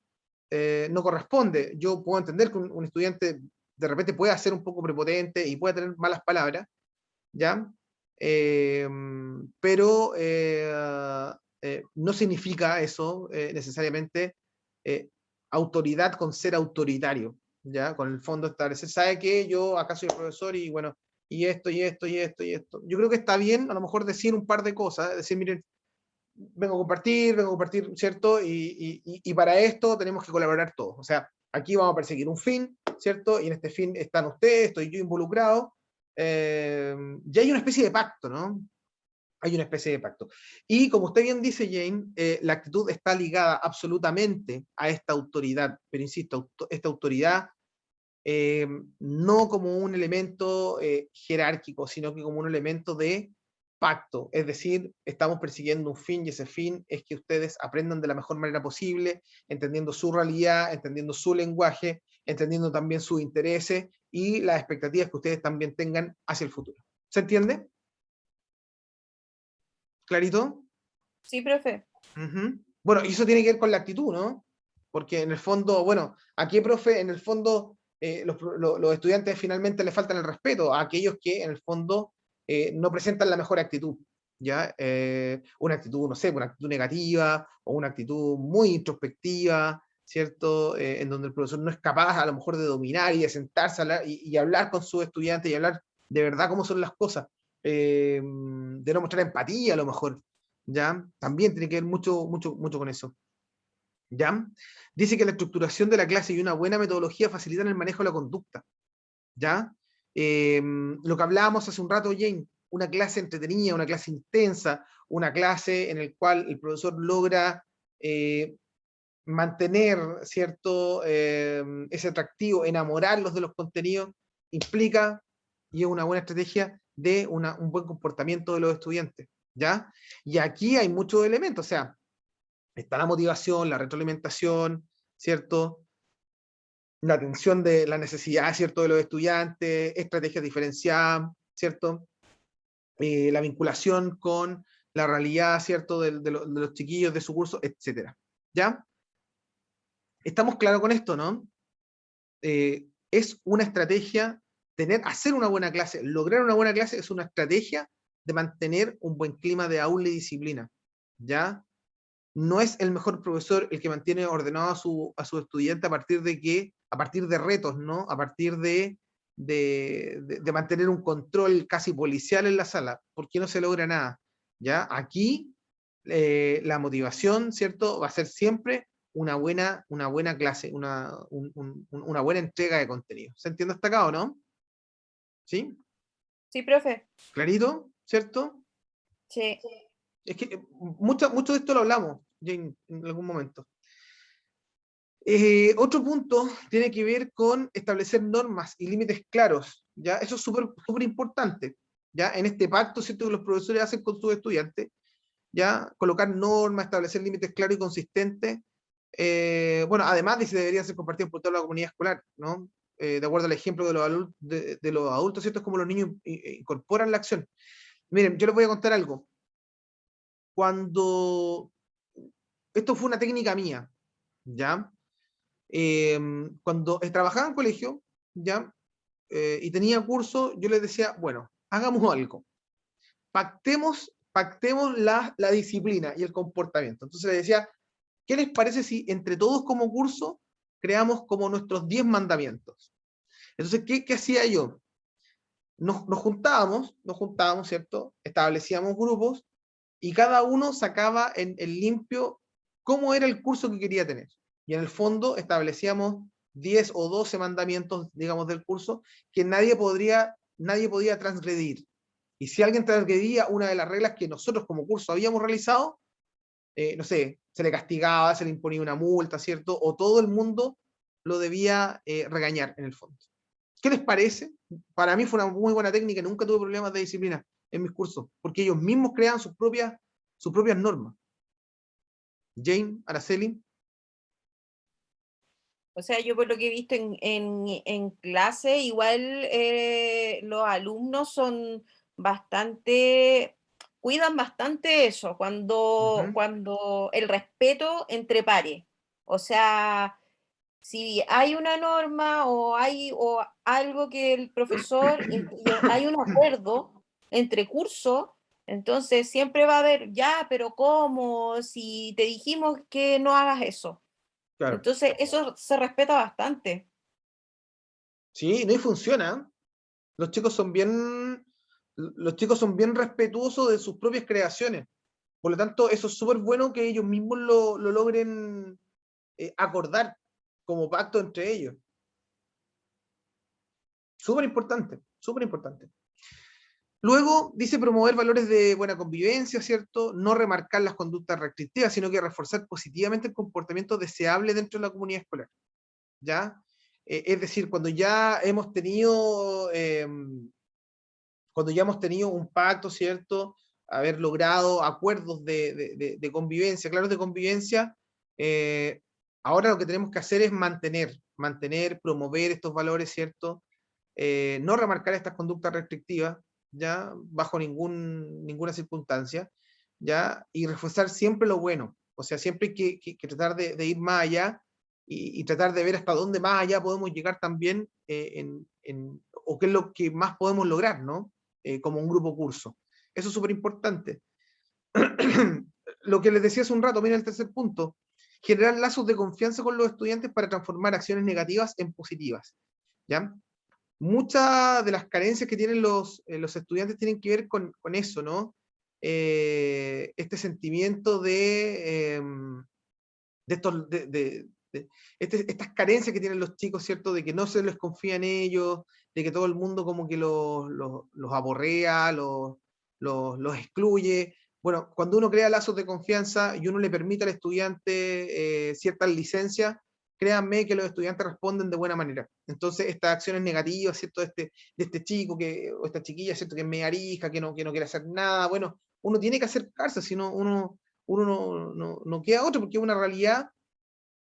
No corresponde. Yo puedo entender que un estudiante de repente pueda ser un poco prepotente y pueda tener malas palabras, ¿ya? Eh, pero no significa eso necesariamente eh, autoridad con ser autoritario, ¿ya? Con el fondo establecer, ¿sabe qué? Yo acá soy el profesor y bueno, y esto, y esto, y esto, y esto. Yo creo que está bien a lo mejor decir un par de cosas, decir, miren, vengo a compartir, ¿cierto? Y para esto tenemos que colaborar todos. O sea, aquí vamos a perseguir un fin, ¿cierto? Y en este fin están ustedes, estoy yo involucrado. Y hay una especie de pacto, ¿no? Hay una especie de pacto. Y como usted bien dice, Jane, la actitud está ligada absolutamente a esta autoridad, pero insisto, esta autoridad no como un elemento jerárquico, sino que como un elemento de pacto, es decir, estamos persiguiendo un fin y ese fin es que ustedes aprendan de la mejor manera posible, entendiendo su realidad, entendiendo su lenguaje, entendiendo también sus intereses y las expectativas que ustedes también tengan hacia el futuro. ¿Se entiende? ¿Clarito? Sí, profe. Bueno, y eso tiene que ver con la actitud, ¿no? Porque en el fondo, bueno, ¿a qué profe? En el fondo, los estudiantes finalmente le faltan el respeto a aquellos que en el fondo no presentan la mejor actitud, ¿ya? Una actitud, no sé, una actitud negativa o una actitud muy introspectiva, ¿cierto? En donde el profesor no es capaz a lo mejor de dominar y de sentarse y hablar con sus estudiantes y hablar de verdad cómo son las cosas, de no mostrar empatía a lo mejor. ¿Ya? También tiene que ver mucho, mucho, mucho con eso. ¿Ya? Dice que la estructuración de la clase y una buena metodología facilitan el manejo de la conducta. ¿Ya? Lo que hablábamos hace un rato, Jane, una clase entretenida, una clase intensa, una clase en la cual el profesor logra mantener, ¿cierto? Ese atractivo, enamorarlos de los contenidos, implica, y es una buena estrategia, de un buen comportamiento de los estudiantes. ¿Ya? Y aquí hay muchos elementos, o sea, está la motivación, la retroalimentación, ¿cierto? La atención de la necesidad, ¿cierto?, de los estudiantes, estrategias diferenciadas, ¿cierto? La vinculación con la realidad, ¿cierto?, de los chiquillos de su curso, etcétera. ¿Ya? Estamos claros con esto, ¿no? Es una estrategia, hacer una buena clase, lograr una buena clase es una estrategia de mantener un buen clima de aula y disciplina, ¿ya? No es el mejor profesor el que mantiene ordenado a su estudiante a partir de retos, ¿no? A partir de mantener un control casi policial en la sala, porque no se logra nada, ¿ya? Aquí la motivación, ¿cierto? Va a ser siempre una buena clase, una buena entrega de contenido. ¿Se entiende hasta acá o no? ¿Sí? Sí, profe. ¿Clarito? ¿Cierto? Sí. Es que mucho de esto lo hablamos, Jane, en algún momento. Otro punto tiene que ver con establecer normas y límites claros, ¿ya? Eso es súper importante, ¿ya? En este pacto, ¿cierto?, que los profesores hacen con sus estudiantes, ¿ya? Colocar normas, establecer límites claros y consistentes. Bueno, además de si deberían ser compartidos por toda la comunidad escolar, ¿no? De acuerdo al ejemplo de los adultos, ¿cierto? Es como los niños incorporan la acción. Miren, yo les voy a contar algo. Cuando... Esto fue una técnica mía, ¿ya? Cuando trabajaba en colegio, ¿ya? Y tenía curso, yo les decía, bueno, hagamos algo. Pactemos la disciplina y el comportamiento. Entonces les decía, ¿qué les parece si entre todos como curso creamos como nuestros 10 mandamientos? Entonces, ¿qué hacía yo? Nos juntábamos, ¿cierto? Establecíamos grupos y cada uno sacaba en limpio cómo era el curso que quería tener. Y en el fondo establecíamos 10 o 12 mandamientos, digamos, del curso que nadie podía transgredir. Y si alguien transgredía una de las reglas que nosotros como curso habíamos realizado, no sé, se le castigaba, se le imponía una multa, ¿cierto? O todo el mundo lo debía regañar en el fondo. ¿Qué les parece? Para mí fue una muy buena técnica, nunca tuve problemas de disciplina en mis cursos, porque ellos mismos crean sus propias normas. Jane, Araceli. O sea, yo por lo que he visto en clase, igual los alumnos son bastante, cuidan bastante eso, cuando el respeto entre pares. O sea, si hay una norma o hay algo que el profesor, y hay un acuerdo entre cursos, entonces siempre va a haber, ya, pero ¿cómo? Si te dijimos que no hagas eso. Claro. Entonces, eso se respeta bastante. Sí, no y funciona. Los chicos son bien respetuosos de sus propias creaciones. Por lo tanto, eso es súper bueno que ellos mismos lo logren acordar como pacto entre ellos. Súper importante, súper importante. Luego dice promover valores de buena convivencia, ¿cierto? No remarcar las conductas restrictivas, sino que reforzar positivamente el comportamiento deseable dentro de la comunidad escolar, ¿ya? Es decir, cuando ya hemos tenido un pacto, ¿cierto? Haber logrado acuerdos de convivencia, claros de convivencia, ahora lo que tenemos que hacer es mantener, promover estos valores, ¿cierto? No remarcar estas conductas restrictivas, ¿ya? Bajo ninguna circunstancia, ¿ya? Y reforzar siempre lo bueno, o sea, siempre hay que tratar de ir más allá y tratar de ver hasta dónde más allá podemos llegar también o qué es lo que más podemos lograr, ¿no? Como un grupo curso. Eso es súper importante. Lo que les decía hace un rato, miren el tercer punto, generar lazos de confianza con los estudiantes para transformar acciones negativas en positivas, ¿ya? Muchas de las carencias que tienen los estudiantes tienen que ver con eso, ¿no? Este sentimiento estas carencias que tienen los chicos, ¿cierto? De que no se les confía en ellos, de que todo el mundo como que los aborrea, los excluye. Bueno, cuando uno crea lazos de confianza y uno le permite al estudiante ciertas licencias, créanme que los estudiantes responden de buena manera. Entonces, estas acciones negativas, ¿cierto? De este chico o esta chiquilla, ¿cierto? Que es media arija, que no quiere hacer nada, bueno, uno tiene que acercarse, si no, uno no queda otro, porque es una realidad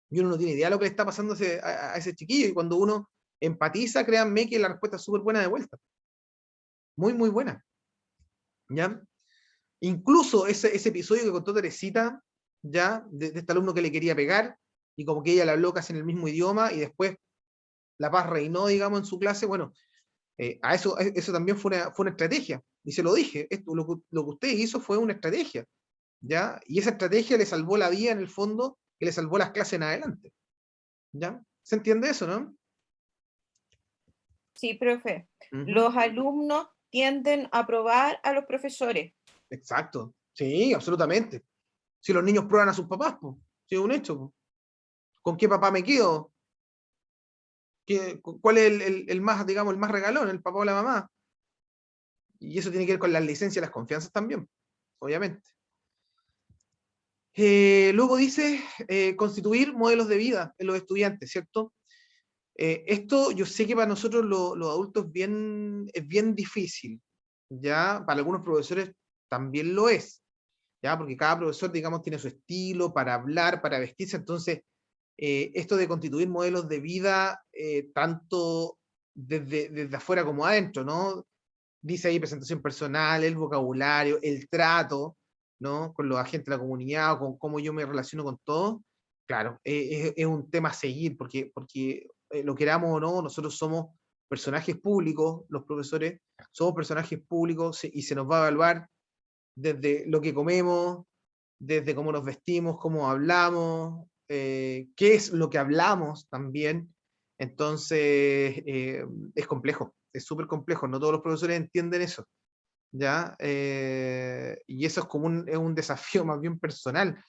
y uno no tiene idea de lo que le está pasando a ese chiquillo, y cuando uno empatiza, créanme que la respuesta es súper buena de vuelta. Muy, muy buena. ¿Ya? Incluso ese episodio que contó Teresita, ¿ya? De este alumno que le quería pegar, y como que ella le habló casi en el mismo idioma, y después la paz reinó, digamos, en su clase, bueno, eso también fue una estrategia, y se lo dije, lo que usted hizo fue una estrategia, ¿ya? Y esa estrategia le salvó la vida en el fondo, que le salvó las clases en adelante. ¿Ya? ¿Se entiende eso, no? Sí, profe. Los alumnos tienden a probar a los profesores. Exacto. Sí, absolutamente. Si los niños prueban a sus papás, pues, sí, es un hecho. Po. ¿Con qué papá me quedo? ¿Cuál es el más, digamos, el más regalón, el papá o la mamá? Y eso tiene que ver con las licencias y las confianzas también, obviamente. Luego dice constituir modelos de vida en los estudiantes, ¿cierto? Esto yo sé que para nosotros los adultos es bien difícil, ¿ya? Para algunos profesores también lo es, ¿ya? Porque cada profesor, digamos, tiene su estilo para hablar, para vestirse, entonces esto de constituir modelos de vida, tanto desde afuera como adentro, ¿no? Dice ahí presentación personal, el vocabulario, el trato, ¿no? Con los agentes de la comunidad, o con cómo yo me relaciono con todos. Claro, es un tema a seguir, porque lo queramos o no, nosotros somos personajes públicos, los profesores, somos personajes públicos y se nos va a evaluar desde lo que comemos, desde cómo nos vestimos, cómo hablamos, qué es lo que hablamos también. Entonces, es complejo, es súper complejo, no todos los profesores entienden eso, ¿ya? Y eso es como es un desafío más bien personal.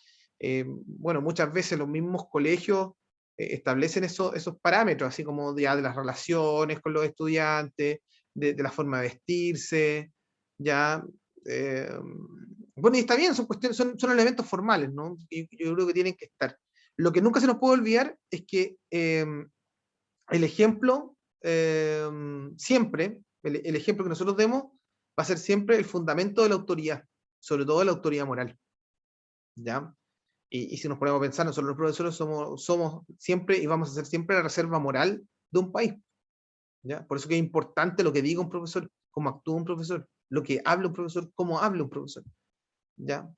Bueno, muchas veces los mismos colegios establecen esos parámetros, así como ya de las relaciones con los estudiantes, de la forma de vestirse, ya. eh, bueno, y está bien, son cuestiones, son elementos formales, ¿no? Y yo creo que tienen que estar. Lo que nunca se nos puede olvidar es que el ejemplo, siempre, el ejemplo que nosotros demos va a ser siempre el fundamento de la autoridad, sobre todo de la autoridad moral, ¿ya? Y si nos ponemos a pensar, nosotros los profesores somos siempre y vamos a ser siempre la reserva moral de un país, ¿ya? Por eso que es importante lo que diga un profesor, cómo actúa un profesor, lo que habla un profesor, cómo habla un profesor, ¿ya?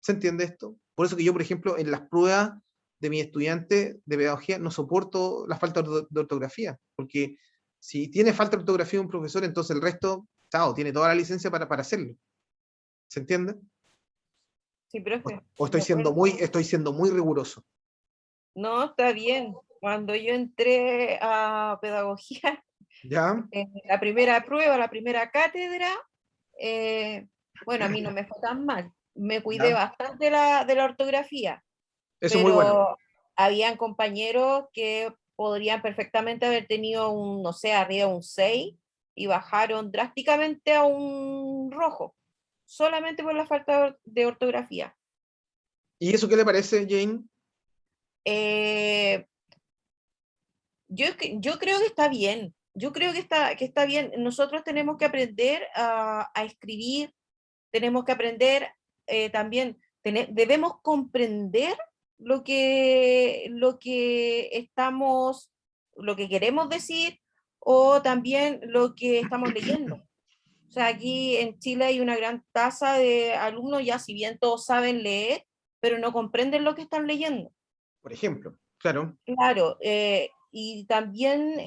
¿Se entiende esto? Por eso que yo, por ejemplo, en las pruebas de mis estudiantes de pedagogía no soporto la falta de ortografía, porque si tiene falta de ortografía un profesor, entonces el resto, chao, tiene toda la licencia para hacerlo. ¿Se entiende? Sí, profe, O de acuerdo. estoy siendo muy riguroso. No, está bien. Cuando yo entré a pedagogía, ¿Ya? la primera prueba, la primera cátedra, bueno, a mí no me fue tan mal. Me cuidé ¿Ya? bastante de la ortografía, Eso es muy bueno. pero habían compañeros que podrían perfectamente haber tenido un, no sé, arriba un 6 y bajaron drásticamente a un rojo, solamente por la falta de ortografía. ¿Y eso qué le parece, Jane? Eh, yo creo que está bien, yo creo que está bien. Nosotros tenemos que aprender a escribir, tenemos que aprender también, debemos comprender lo que estamos, lo que queremos decir o también lo que estamos leyendo. O sea, aquí en Chile hay una gran tasa de alumnos, ya si bien todos saben leer, pero no comprenden lo que están leyendo. Por ejemplo, claro. Claro, y también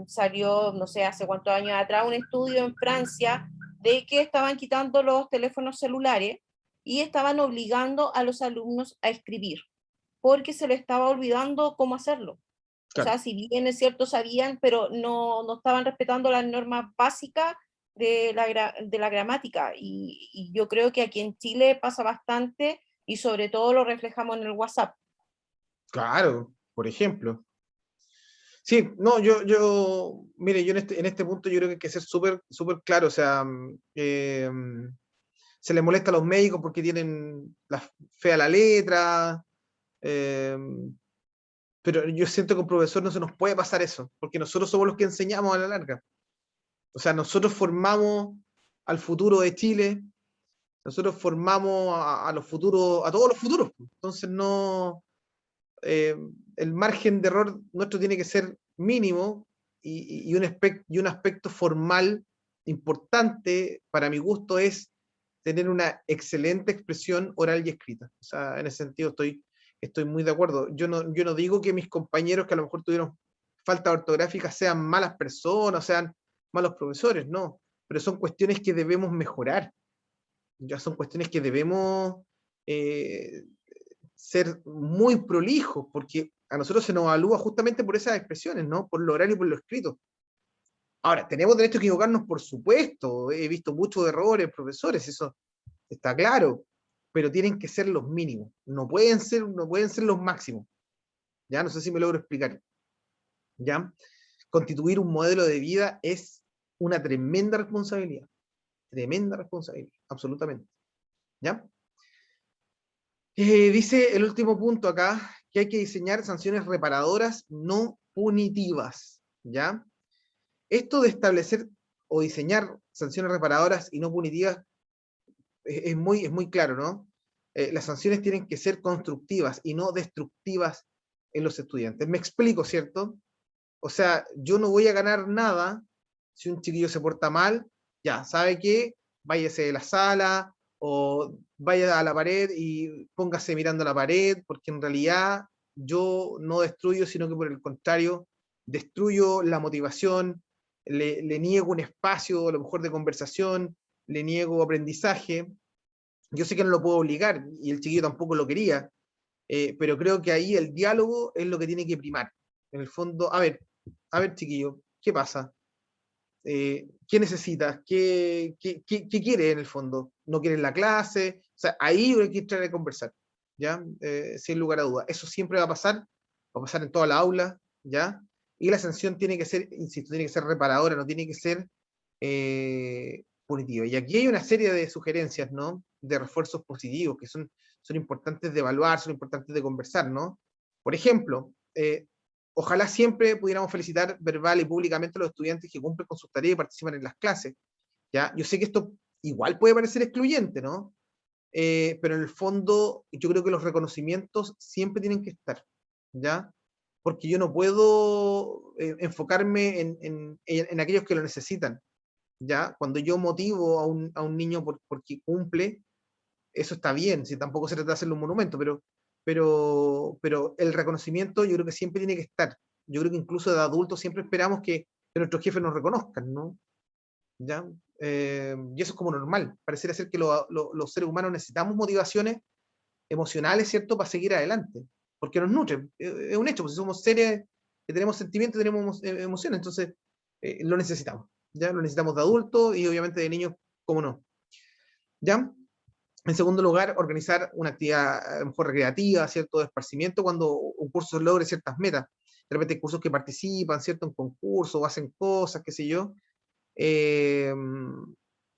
salió, no sé, hace cuántos años atrás, un estudio en Francia de que estaban quitando los teléfonos celulares y estaban obligando a los alumnos a escribir, porque se les estaba olvidando cómo hacerlo. O sea, Claro. si bien es cierto, sabían, pero no estaban respetando las normas básicas de la gramática. Y yo creo que aquí en Chile pasa bastante y sobre todo lo reflejamos en el WhatsApp. Claro, por ejemplo. Sí, no, mire, yo en este punto yo creo que hay que ser súper claro, o sea, se les molesta a los médicos porque tienen la fea la letra, eh, pero yo siento que un profesor no se nos puede pasar eso, porque nosotros somos los que enseñamos a la larga. O sea, nosotros formamos al futuro de Chile, nosotros formamos a los futuros, a todos los futuros. Entonces no, eh, el margen de error nuestro tiene que ser mínimo y un aspecto formal importante para mi gusto es tener una excelente expresión oral y escrita. O sea, en ese sentido estoy muy de acuerdo. Yo no digo que mis compañeros que a lo mejor tuvieron falta ortográfica sean malas personas, sean malos profesores, no, pero son cuestiones que debemos mejorar, ya son cuestiones que debemos eh, ser muy prolijos, porque a nosotros se nos evalúa justamente por esas expresiones, ¿no? Por lo oral y por lo escrito. Ahora, tenemos derecho a equivocarnos, por supuesto. He visto muchos errores, profesores, eso está claro, pero tienen que ser los mínimos, no pueden ser los máximos. Ya no sé si me logro explicar. ¿Ya? Constituir un modelo de vida es una tremenda responsabilidad, absolutamente. ¿Ya? Dice el último punto acá, que hay que diseñar sanciones reparadoras, no punitivas, ¿ya? Esto de establecer o diseñar sanciones reparadoras y no punitivas es muy claro, ¿no? Las sanciones tienen que ser constructivas y no destructivas en los estudiantes. Me explico, ¿cierto? O sea, yo no voy a ganar nada si un chiquillo se porta mal, ya, ¿sabe qué? Váyase de la sala o vaya a la pared y póngase mirando a la pared, porque en realidad yo no destruyo, sino que por el contrario, destruyo la motivación, le niego un espacio a lo mejor de conversación, le niego aprendizaje. Yo sé que no lo puedo obligar y el chiquillo tampoco lo quería, pero creo que ahí el diálogo es lo que tiene que primar. En el fondo, a ver chiquillo, ¿qué pasa? ¿Qué necesitas? ¿Qué quiere en el fondo? ¿No quieres la clase? O sea, ahí hay que entrar a conversar, ¿ya? Sin lugar a dudas. Eso siempre va a pasar en toda la aula, ¿ya? Y la sanción tiene que ser, insisto, tiene que ser reparadora, no tiene que ser punitiva. Y aquí hay una serie de sugerencias, ¿no? De refuerzos positivos que son importantes de evaluar, son importantes de conversar, ¿no? Por ejemplo, ojalá siempre pudiéramos felicitar verbal y públicamente a los estudiantes que cumplen con sus tareas y participan en las clases, ¿ya? Yo sé que esto igual puede parecer excluyente, ¿no? Pero en el fondo yo creo que los reconocimientos siempre tienen que estar, ¿ya? Porque yo no puedo enfocarme en aquellos que lo necesitan, ¿ya? Cuando yo motivo a un niño porque cumple, eso está bien, si tampoco se trata de hacerle un monumento, pero el reconocimiento yo creo que siempre tiene que estar. Yo creo que incluso de adultos siempre esperamos que nuestros jefes nos reconozcan, ¿no? ¿Ya? Y eso es como normal. Pareciera ser que los seres humanos necesitamos motivaciones emocionales, ¿cierto?, para seguir adelante, porque nos nutren. Es un hecho, pues si somos seres que tenemos sentimientos, tenemos emociones, entonces lo necesitamos. ¿Ya? Lo necesitamos de adultos y obviamente de niños, ¿cómo no? ¿Ya? En segundo lugar, organizar una actividad a lo mejor recreativa, ¿cierto?, de esparcimiento cuando un curso logre ciertas metas. De repente hay cursos que participan, ¿cierto?, en concursos o hacen cosas, qué sé yo. Eh,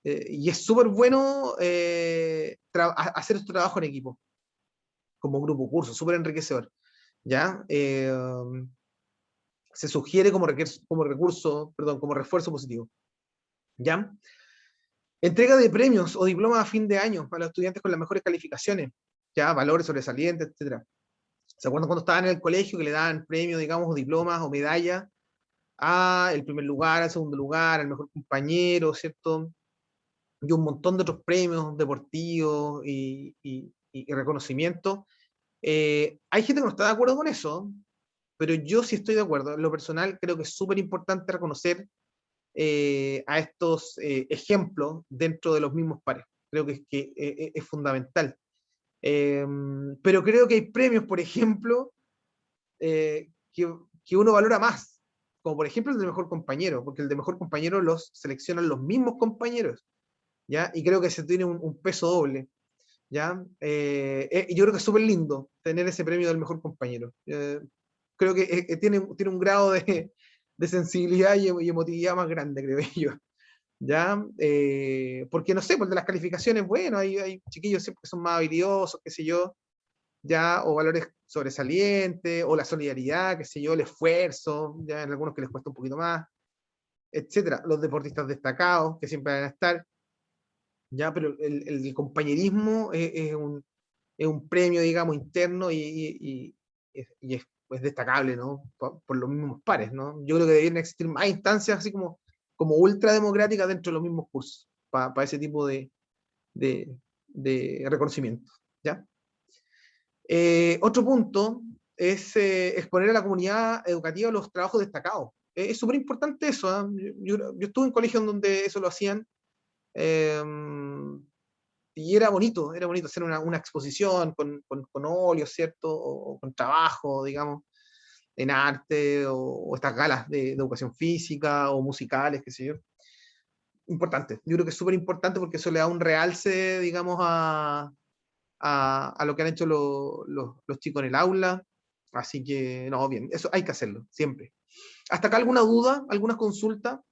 y es súper bueno hacer este trabajo en equipo, como grupo, curso, súper enriquecedor. ¿Ya? Se sugiere como recurso, perdón, como refuerzo positivo. ¿Ya? Entrega de premios o diplomas a fin de año para los estudiantes con las mejores calificaciones, ya, valores sobresalientes, etcétera. ¿Se acuerdan cuando estaban en el colegio que le daban premios, digamos, o diplomas o medallas a el primer lugar, al segundo lugar, al mejor compañero, ¿cierto? Y un montón de otros premios deportivos y reconocimientos. Hay gente que no está de acuerdo con eso, pero yo sí estoy de acuerdo. En lo personal creo que es súper importante reconocer a estos ejemplos dentro de los mismos pares. Creo que es fundamental. Pero creo que hay premios, por ejemplo, que uno valora más, como por ejemplo el de mejor compañero, porque el de mejor compañero los seleccionan los mismos compañeros, ¿ya? Y creo que se tiene un peso doble, ¿ya? Yo creo que es súper lindo tener ese premio del mejor compañero. Creo que tiene un grado de sensibilidad y emotividad más grande, creo yo. ¿Ya? Porque no sé, pues de las calificaciones, bueno, hay chiquillos siempre que son más habilidosos, qué sé yo, ya, o valores sobresalientes, o la solidaridad, qué sé yo, el esfuerzo, ya en algunos que les cuesta un poquito más, etcétera. Los deportistas destacados, que siempre van a estar, ya, pero el compañerismo es un premio, digamos, interno y es destacable, ¿no? Por los mismos pares, ¿no? Yo creo que deberían existir más instancias así como ultra democráticas dentro de los mismos cursos, para ese tipo de, de reconocimiento, ¿ya? Otro punto es exponer a la comunidad educativa los trabajos destacados. Es súper importante eso, ¿eh? Yo estuve en colegios donde eso lo hacían, eh, y era bonito hacer una exposición con óleo, ¿cierto? O con trabajo, digamos, en arte, o estas galas de educación física o musicales, qué sé yo. Importante, yo creo que es súper importante porque eso le da un realce, digamos, a lo que han hecho los chicos en el aula. Así que, no, bien, eso hay que hacerlo, siempre. ¿Hasta acá alguna duda, alguna consulta?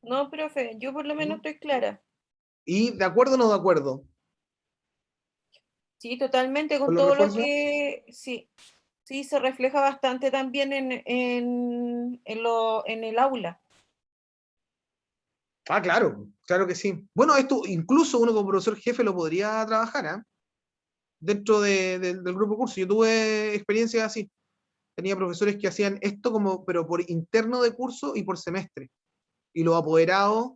No, profe, yo por lo menos estoy clara. ¿Y de acuerdo o no de acuerdo? Sí, totalmente, con con los todo lo refuerzos. que, sí, sí, se refleja bastante también en el aula. Ah, claro, claro que sí. Bueno, esto incluso uno como profesor jefe lo podría trabajar, ¿ah? Dentro del grupo curso. Yo tuve experiencias así. Tenía profesores que hacían esto como, pero por interno de curso y por semestre. Y los apoderados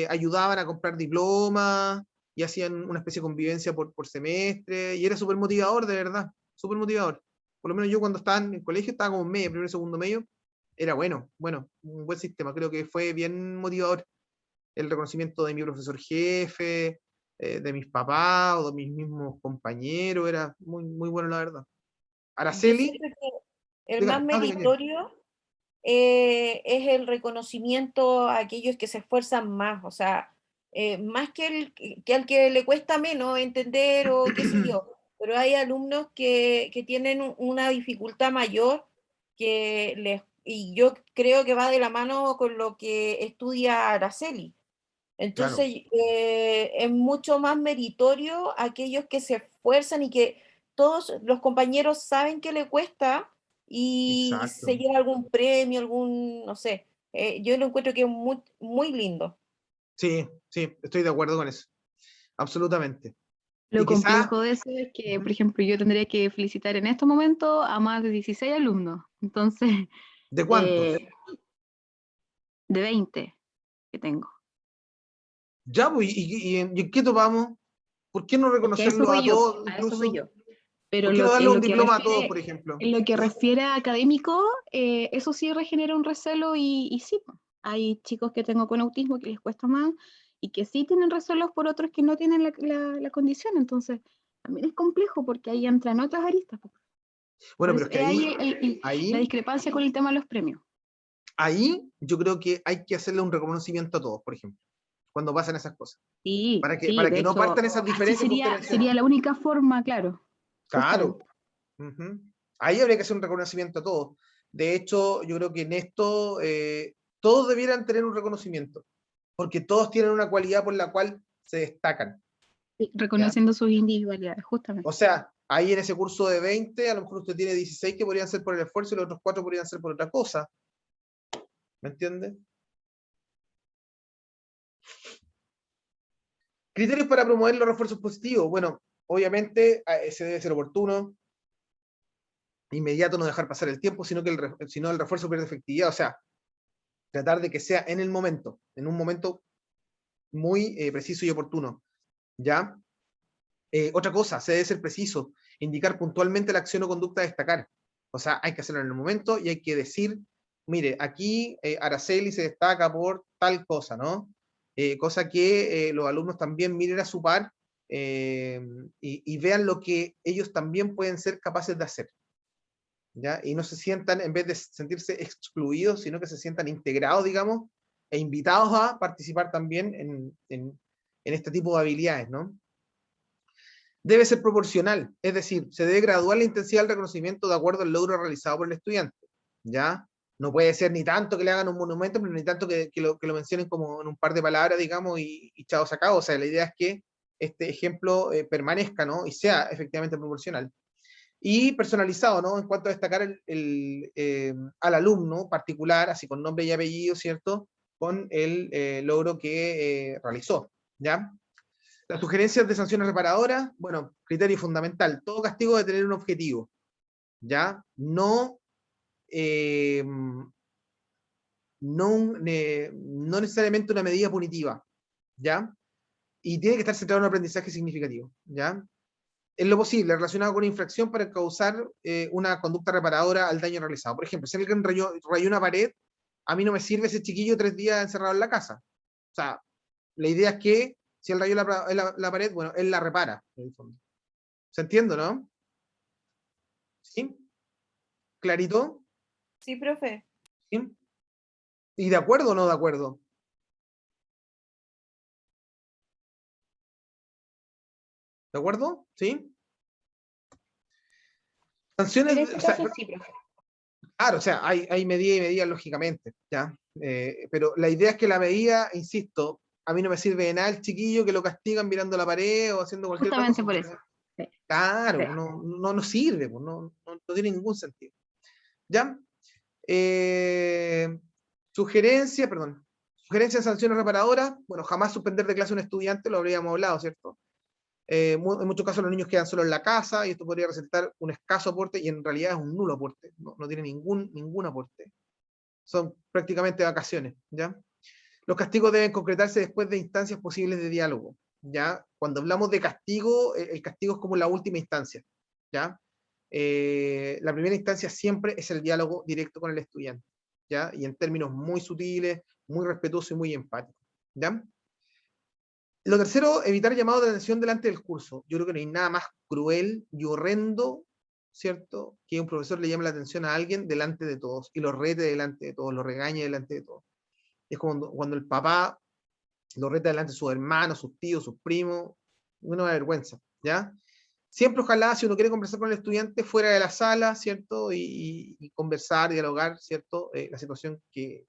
ayudaban a comprar diplomas y hacían una especie de convivencia por semestre. Y era súper motivador, de verdad. Súper motivador. Por lo menos yo cuando estaba en el colegio, estaba como en medio, primero y segundo medio. Era bueno, un buen sistema. Creo que fue bien motivador el reconocimiento de mi profesor jefe, de mis papás o de mis mismos compañeros, era muy, muy bueno, la verdad. Yo Araceli, siento que el más dígame, no, dígame. meritorio es el reconocimiento a aquellos que se esfuerzan más, o sea, más que al que le cuesta menos entender o qué sé yo, pero hay alumnos que tienen una dificultad mayor y yo creo que va de la mano con lo que estudia Araceli. Claro, Entonces, es mucho más meritorio aquellos que se esfuerzan y que todos los compañeros saben que le cuesta y se exacto. lleva algún premio, no sé. Yo lo encuentro que es muy, muy lindo. Sí, sí, estoy de acuerdo con eso, absolutamente. Lo Y quizás, complejo de eso es que, por ejemplo, yo tendría que felicitar en este momento a más de 16 alumnos, entonces, ¿de eh, cuántos? de 20 que tengo. Ya, pues, y en qué topamos? ¿Por qué no Es que a eso reconocerlo a voy yo, todos a eso voy incluso? yo. Pero ¿Por qué no darle en un lo que diploma a todos, refiere, por ejemplo? en lo que refiere a académico, eso sí regenera un recelo y sí, po, hay chicos que tengo con autismo que les cuesta más y que sí tienen recelos por otros que no tienen la condición, entonces también es complejo porque ahí entran otras aristas, po. Por Bueno, pero eso es que es ahí la ahí, discrepancia con el tema de los premios. ahí yo creo que hay que hacerle un reconocimiento a todos, por ejemplo, cuando pasan esas cosas. Sí, sí, Para de que no hecho, partan esas así diferencias que usted menciona. sería la única forma, claro, Claro. justamente. Ujú. Ahí habría que hacer un reconocimiento a todos. De hecho, yo creo que en esto todos debieran tener un reconocimiento, porque todos tienen una cualidad por la cual se destacan. Sí, ¿Ya? reconociendo sus individualidades, O justamente. sea, ahí en ese curso de 20, a lo mejor usted tiene 16 que podrían ser por el esfuerzo y los otros 4 podrían ser por otra cosa. ¿Me entiende? Criterios para promover los refuerzos positivos. Bueno, obviamente ese debe ser oportuno, inmediato, no dejar pasar el tiempo, sino que sino el refuerzo pierde efectividad. O sea, tratar de que sea en el momento, en un momento muy preciso y oportuno. ¿Ya? Otra cosa, se debe ser preciso, indicar puntualmente la acción o conducta a destacar. O sea, hay que hacerlo en el momento y hay que decir, mire, aquí Araceli se destaca por tal cosa, ¿no? Cosa que los alumnos también miren a su par y vean lo que ellos también pueden ser capaces de hacer. ¿Ya? Y no se sientan, en vez de sentirse excluidos, sino que se sientan integrados, digamos, e invitados a participar también en este tipo de habilidades, ¿no? Debe ser proporcional, es decir, se debe graduar la intensidad del reconocimiento de acuerdo al logro realizado por el estudiante, ¿ya? No puede ser ni tanto que le hagan un monumento, pero ni tanto que lo mencionen como en un par de palabras, digamos, y chao sacado. O sea, la idea es que este ejemplo permanezca, ¿no? Y sea efectivamente proporcional. Y personalizado, ¿no? En cuanto a destacar al alumno particular, así con nombre y apellido, ¿cierto? Con el logro que realizó, ¿ya? Las sugerencias de sanciones reparadoras, bueno, criterio fundamental. Todo castigo debe tener un objetivo, ¿ya? No, no necesariamente una medida punitiva, ¿ya? Y tiene que estar centrado en un aprendizaje significativo, ¿ya? En lo posible, relacionado con una infracción para causar una conducta reparadora al daño realizado. Por ejemplo, si alguien rayó una pared, a mí no me sirve ese chiquillo 3 días encerrado en la casa. O sea, la idea es que si él rayó la pared, bueno, él la repara, en el fondo. ¿Se entiende, no? ¿Sí? ¿Clarito? Sí, profe. ¿Sí? ¿Y de acuerdo o no de acuerdo? ¿De acuerdo? ¿Sí? En Sanciones, este o sea, caso sí, profe. claro, o sea, hay medidas y medidas, lógicamente, ¿ya? Pero la idea es que la medida, insisto, a mí no me sirve de nada el chiquillo que lo castigan mirando la pared o haciendo cualquier otra Justamente cosa. por eso. Sí. Claro, Sí. no sirve, pues, no tiene ningún sentido. ¿Ya? Sugerencia de sanciones reparadoras. Bueno, jamás suspender de clase a un estudiante, lo habríamos hablado, ¿cierto? En muchos casos los niños quedan solo en la casa y esto podría resultar un escaso aporte y en realidad es un nulo aporte, no tiene ningún aporte. Son prácticamente vacaciones, ¿ya? Los castigos deben concretarse después de instancias posibles de diálogo, ¿ya? Cuando hablamos de castigo, el castigo es como la última instancia, ¿ya? La primera instancia siempre es el diálogo directo con el estudiante, ¿ya? Y en términos muy sutiles, muy respetuosos y muy empáticos, ¿ya? Lo tercero, evitar llamados de atención delante del curso. Yo creo que no hay nada más cruel y horrendo, ¿cierto? Que un profesor le llame la atención a alguien delante de todos y lo rete delante de todos, lo regañe delante de todos. Es como cuando el papá lo reta delante de sus hermanos, sus tíos, sus primos, una vergüenza, ¿ya? Siempre ojalá, si uno quiere conversar con el estudiante, fuera de la sala, ¿cierto? Y conversar, dialogar, ¿cierto? La situación que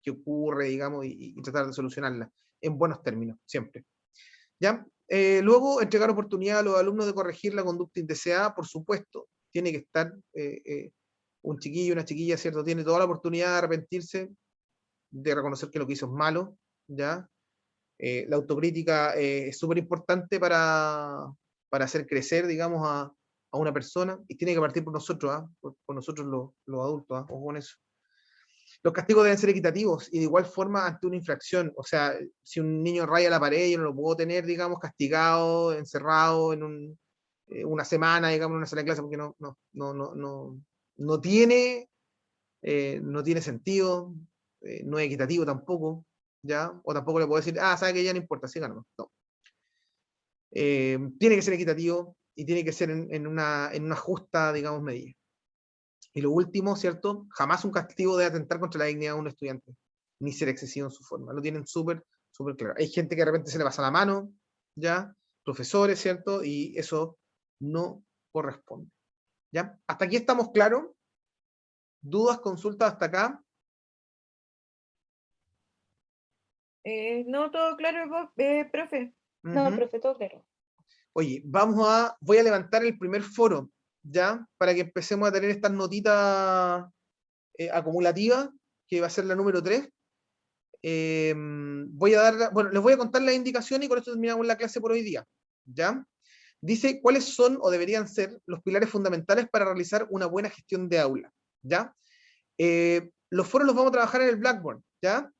ocurre, digamos, y tratar de solucionarla en buenos términos, siempre. ¿Ya? Luego, entregar oportunidad a los alumnos de corregir la conducta indeseada, por supuesto, tiene que estar un chiquillo, una chiquilla, ¿cierto? Tiene toda la oportunidad de arrepentirse, de reconocer que lo que hizo es malo, ¿ya? La autocrítica es súper importante para hacer crecer, digamos, a una persona, y tiene que partir por nosotros, ¿ah? Por nosotros los adultos, ¿ah? Ojo con eso. Los castigos deben ser equitativos y de igual forma ante una infracción. O sea, si un niño raya la pared, yo no lo puedo tener, digamos, castigado, encerrado en una semana, digamos, en una sala de clase, porque no tiene sentido, no es equitativo tampoco, ¿ya? O tampoco le puedo decir, sabe que ya no importa, siga nomás. No. Tiene que ser equitativo y tiene que ser en una justa, digamos, medida. Y lo último, ¿cierto? Jamás un castigo debe atentar contra la dignidad de un estudiante, ni ser excesivo en su forma. Lo tienen súper claro. Hay gente que de repente se le pasa la mano, ¿ya? Profesores, ¿cierto? Y eso no corresponde, ¿ya? ¿Hasta aquí estamos claros? ¿Dudas, consultas hasta acá? No, todo claro, profe. No, Ujú. profe, todo claro. Oye, voy a levantar el primer foro, ¿ya? Para que empecemos a tener estas notitas acumulativas, que va a ser la número 3. Les voy a contar las indicaciones y con esto terminamos la clase por hoy día, ¿ya? Dice cuáles son o deberían ser los pilares fundamentales para realizar una buena gestión de aula, ¿ya? Los foros los vamos a trabajar en el Blackboard, ¿ya?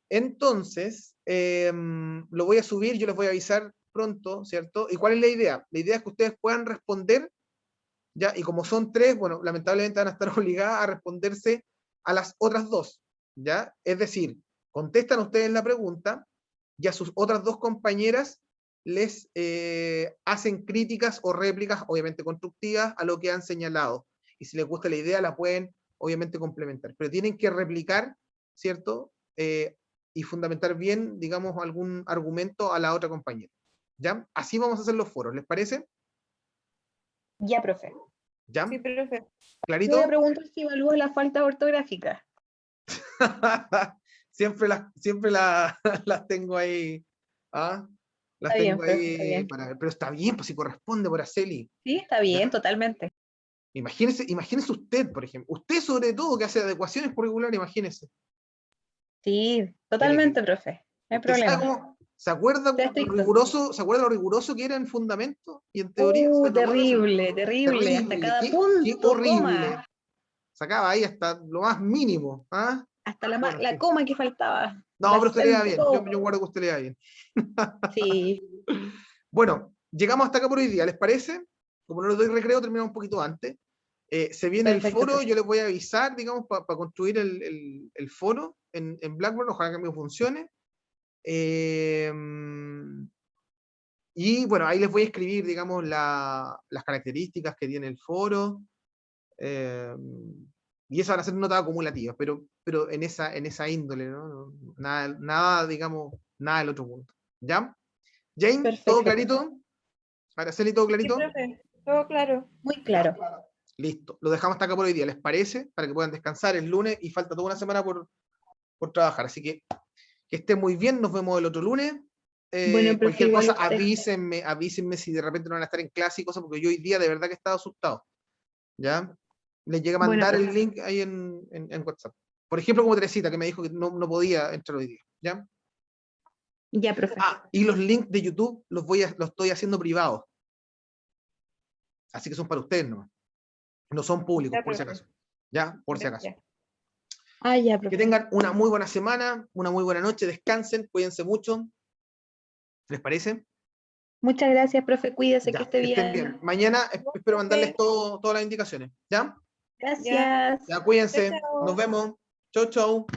Entonces, lo voy a subir, yo les voy a avisar pronto, ¿cierto? ¿Y cuál es la idea? La idea es que ustedes puedan responder, ¿ya? Y como son 3, bueno, lamentablemente van a estar obligadas a responderse a las otras 2, ¿ya? Es decir, contestan ustedes la pregunta y a sus otras 2 compañeras les hacen críticas o réplicas, obviamente constructivas, a lo que han señalado. Y si les gusta la idea, la pueden, obviamente, complementar. Pero tienen que replicar, ¿cierto? Y fundamentar bien, digamos, algún argumento a la otra compañera. ¿Ya? Así vamos a hacer los foros, ¿les parece? Ya, profe. ¿Ya? Sí, profe. Yo voy a ¿Clarito? preguntar si evalúo la falta ortográfica. siempre las tengo ahí. ¿Ah? Las Está bien, tengo profe, está ahí bien. para ver. Pero está bien, pues si corresponde por Araceli. Sí, está ¿Ya? bien, totalmente. Imagínese usted, por ejemplo. Usted, sobre todo, que hace adecuaciones curriculares, imagínese. Sí, Tiene que. totalmente, profe. No hay ¿Usted sabe problema. cómo? ¿Se acuerda Sea estricto. ¿Se acuerda lo riguroso que era en fundamento y en teoría? ¿Se acuerda de eso? Terrible, terrible. Hasta Terrible, cada qué punto, horrible. coma. Sacaba ahí hasta lo más mínimo. ¿Ah? Hasta Bueno, en la fin. coma que faltaba. No, El pero usted le da acento, bien. todo. Yo guardo que usted le da bien. Sí, Bueno, llegamos hasta acá por hoy día, ¿les parece? Como no les doy recreo, terminamos un poquito antes. Se viene el perfecto, foro, profe. yo les voy a avisar, digamos, para construir el foro en Blackboard, ojalá que me funcione. Y bueno, ahí les voy a escribir, digamos, las características que tiene el foro. Y esas van a ser notas acumulativas, pero en esa índole, ¿no? Nada, digamos, nada del otro punto. ¿Ya? Jane, ¿todo Perfecto, profe. clarito? Araceli, ¿todo Sí, clarito? profe. Todo claro. Muy Ya. claro. Listo. Lo dejamos hasta acá por hoy día, ¿les parece? Para que puedan descansar el lunes y falta toda una semana por trabajar. Así que estén muy bien, nos vemos el otro lunes. Bueno, profe, cualquier igual cosa, usted- avísenme si de repente no van a estar en clase y cosas, porque yo hoy día de verdad que he estado asustado. ¿Ya? Les llega a Bueno, mandar el profe. link ahí en WhatsApp. Por ejemplo, como Teresita, que me dijo que no podía entrar hoy día. ¿Ya? Ya, profe. Ah, y los links de YouTube los estoy haciendo privados. Así que son para ustedes, ¿no? No son públicos, Ya, por si profe. acaso. ¿Ya? Por si acaso. Gracias. Ah, ya, Que profe. tengan una muy buena semana, una muy buena noche, descansen, cuídense mucho. ¿Les parece? Muchas gracias, profe. Cuídese, que Ya, esté que estén bien. bien. Mañana espero mandarles Profe, todas las indicaciones. ¿Ya? ya. Gracias. Ya, Chao, cuídense. Nos chao. vemos. Chau, chau.